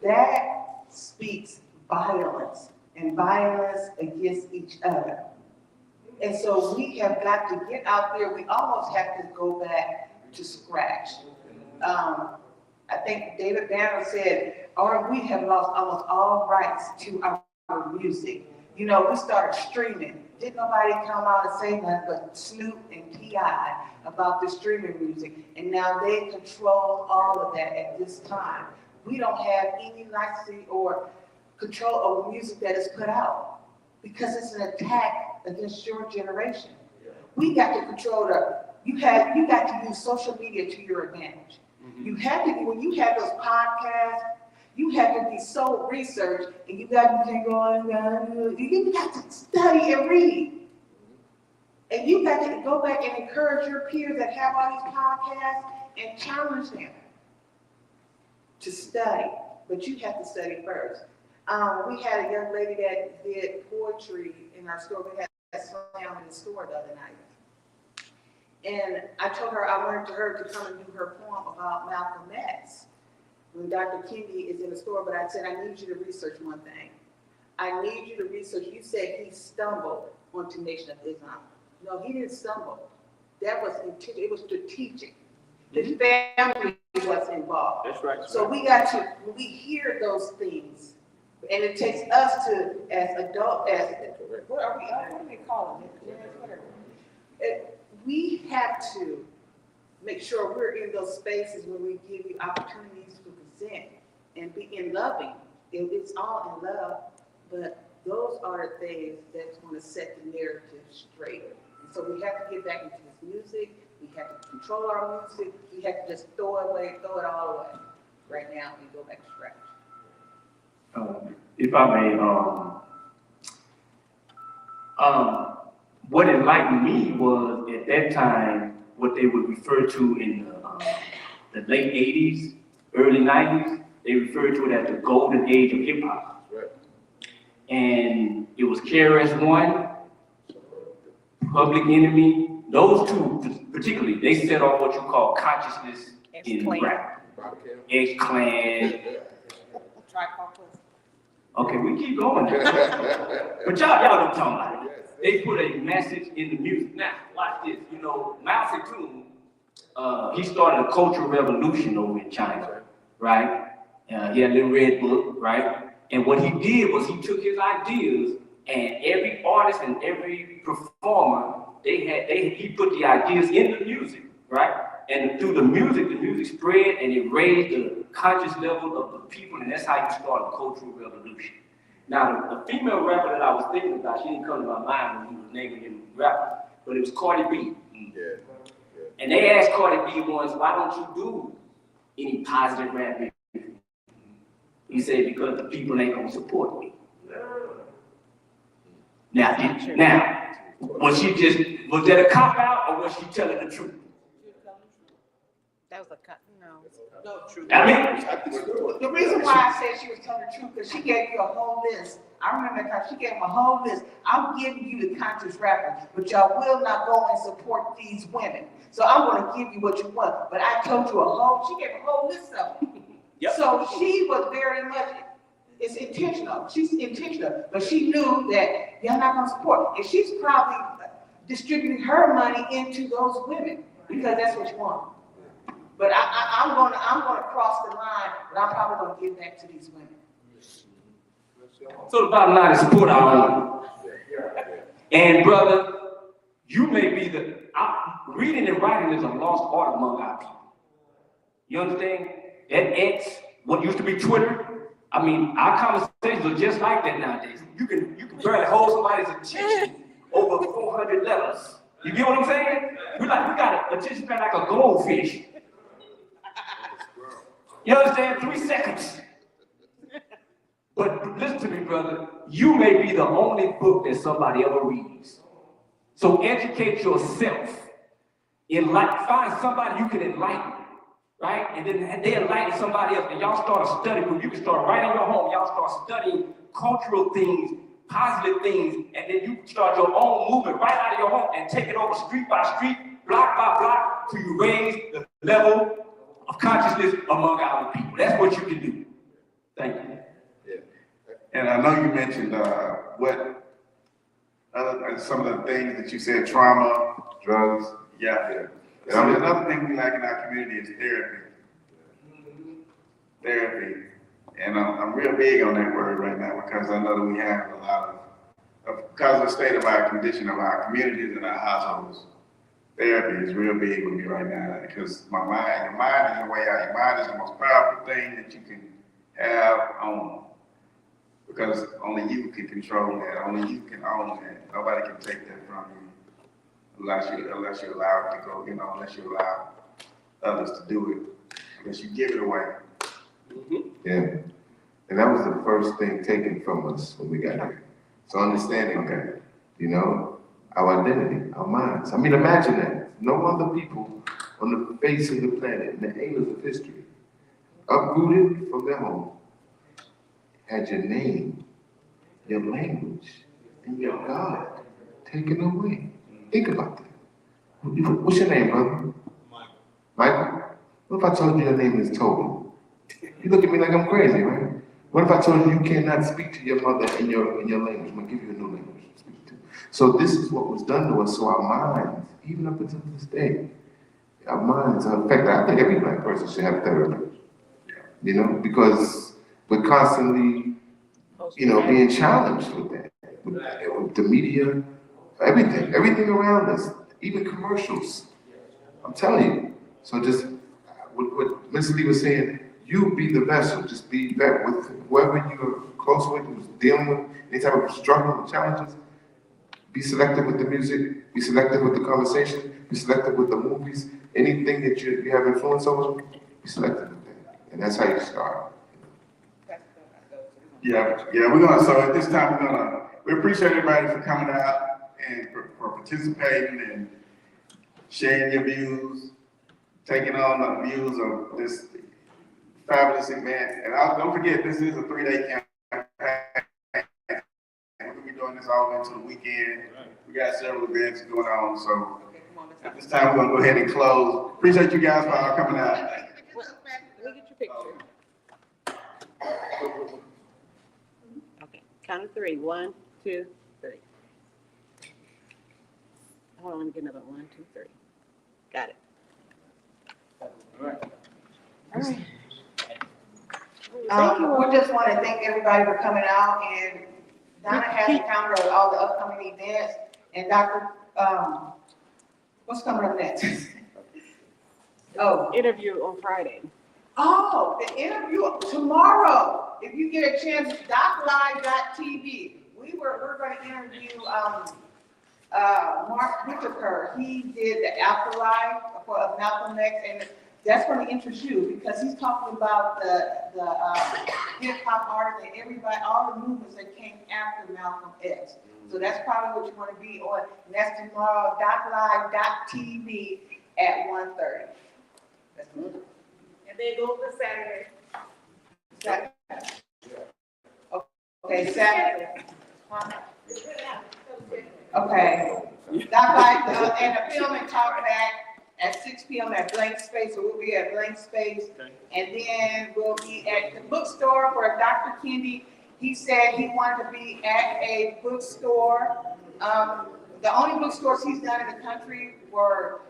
That speaks violence and violence against each other. And so we have got to get out there. We almost have to go back to scratch. I think David Banner said, we have lost almost all rights to our music. We started streaming. Didn't nobody come out and say nothing but Snoop and T.I. about the streaming music. And now they control all of that at this time. We don't have any licensing or control over music that is put out because it's an attack against your generation. We got to control you got to use social media to your advantage. You have to, when you have those podcasts, You have to be so researched, and you can't go on, you got to study and read. And you got to go back and encourage your peers that have all these podcasts and challenge them to study. But you have to study first. We had a young lady that did poetry in our store. We had a slam in the store the other night. And I told her I wanted her to come and do her poem about Malcolm X when Dr. Kendi is in the store, but I said, I need you to research one thing. I need you to research. You said he stumbled onto Nation of Islam. No, he didn't stumble. That was it was strategic. The family was involved. That's right. So we got to, when we hear those things, and it takes us to, as adult, what are we, what do they call it? We have to make sure we're in those spaces when we give you opportunities to present and be in loving. It's all in love, but those are the things that's going to set the narrative straight. And so we have to get back into this music. We have to control our music. We have to just throw it all away right now and go back to scratch. If I may, what enlightened me was at that time what they would refer to in the late 80s, early 90s. They referred to it as the golden age of hip hop. Right. And it was KRS-One, Public Enemy. Those two particularly, they set off what you call consciousness in rap. X-Clan. Okay, we keep going now. But y'all don't talk about it. They put a message in the music. Now, watch this. You know, Mao Zedong, he started a cultural revolution over in China, right? He had a little red book, right? And what he did was he took his ideas, and every artist and every performer, he put the ideas in the music, right? And through the music spread, and it raised the conscious level of the people, and that's how you start a cultural revolution. Now, the female rapper that I was thinking about, she didn't come to my mind when he was naming him rapper, but it was Cardi B. Yeah. And they asked Cardi B once, why don't you do any positive rap music? He said, because the people ain't gonna support me. Now, was that a cop out, or was she telling the truth? That was a cut, no. I mean, The reason why I said she was telling the truth, because she gave you a whole list. I remember that she gave him a whole list. I'm giving you the conscious rappers, but y'all will not go and support these women. So I'm gonna give you what you want. But I told you she gave a whole list of them. Yep. So she was very much, it's intentional. She's intentional, but she knew that y'all not gonna support. And she's probably distributing her money into those women because that's what you want. But I'm gonna cross the line, but I'm probably gonna give that to these women. so the bottom line is support our own. And brother, you may be reading and writing is a lost art among our people. You understand? That X, what used to be Twitter, I mean, our conversations are just like that nowadays. You can barely hold somebody's attention over 400 letters. You get what I'm saying? We got an attention span like a goldfish. You understand? 3 seconds. But listen to me, brother. You may be the only book that somebody ever reads. So educate yourself. Find somebody you can enlighten, right? And then they enlighten somebody else, and y'all start a study group. You can start right in your home. Y'all start studying cultural things, positive things, and then you start your own movement right out of your home and take it over street by street, block by block, till you raise the level of consciousness among our people. That's what you can do. Thank you. And I know you mentioned some of the things that you said, trauma, drugs. Yeah. So another thing we like in our community is therapy. Therapy. And I'm real big on that word right now because I know that we have a lot because of the state of our condition of our communities and our households. Therapy is real big with me right now because your mind is the way out. Your mind is the most powerful thing that you can have on. Because only you can control that. Only you can own that. Nobody can take that from you unless you allow it to go, unless you allow others to do it. Unless you give it away. Yeah. And that was the first thing taken from us when we got here. So understanding that, you know, our identity, our minds. I mean, imagine that. No other people on the face of the planet, in the annals of history, uprooted from their home, had your name, your language, and your God taken away. Think about that. What's your name, brother? Michael? What if I told you your name is Toby? You look at me like I'm crazy, right? What if I told you you cannot speak to your mother in your language? I'm gonna give you a new language to speak to. So this is what was done to us. So our minds, even up until this day, our minds are affected. I think every black person should have therapy. You know, because we're constantly, you know, being challenged with that, with the media, everything around us, even commercials. I'm telling you. So just what Ms. Lee was saying, you be the vessel. Just be that with whoever you're close with, who's dealing with any type of struggle or challenges. Be selective with the music. Be selective with the conversation. Be selective with the movies. Anything that you have influence over, be selective with that. And that's how you start. Yeah, we're gonna, so at this time, we appreciate everybody for coming out and for participating and sharing your views, taking on the views of this fabulous event. And don't forget, this is a 3-day campaign. We're gonna be doing this all into the weekend. We got several events going on, so at this time, we're gonna go ahead and close. Appreciate you guys for all coming out. Let me get your picture. Okay, count of 3. 1, 2, 3. Hold on, let me get another 1, 2, 3. Got it. All right. All right. We just want to thank everybody for coming out, and Donna has a calendar of all the upcoming events, and Dr., what's coming up next? Oh. Interview on Friday. Oh, the interview tomorrow. If you get a chance, DocLive.tv. We're going to interview Mark Whitaker. He did the afterlife of Malcolm X, and that's going to interest you because he's talking about the hip hop artists and everybody, all the movements that came after Malcolm X. So that's probably what you want to be on. And that's tomorrow, DocLive.tv at 1:30. And then go for Saturday. Okay, Saturday. Okay. DocLive and the film and talk back at 6 p.m. at Blank Space, so we'll be at Blank Space. And then we'll be at the bookstore for Dr. Kendi. He said he wanted to be at a bookstore. The only bookstores he's done in the country were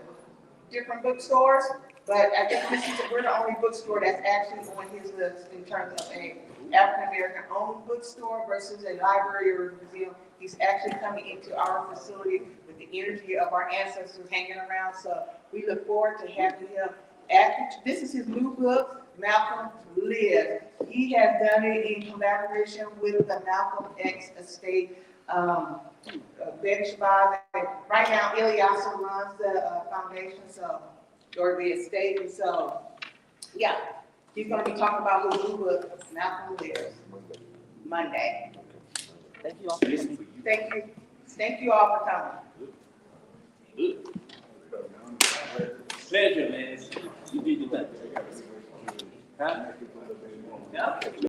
different bookstores, but I think we're the only bookstore that's actually on his list in terms of a African-American owned bookstore versus a library or a museum. He's actually coming into our facility with the energy of our ancestors hanging around. So we look forward to having him. This is his new book, Malcolm Lives. He has done it in collaboration with the Malcolm X estate. Betty Shabazz, right now, Ilyasa runs the foundation, so, or the estate, and so, yeah, he's gonna be talking about his new book, Malcolm Lives, Monday. Thank you all for listening. Thank you all for coming. Pleasure, man. You did the best. Huh? Yeah.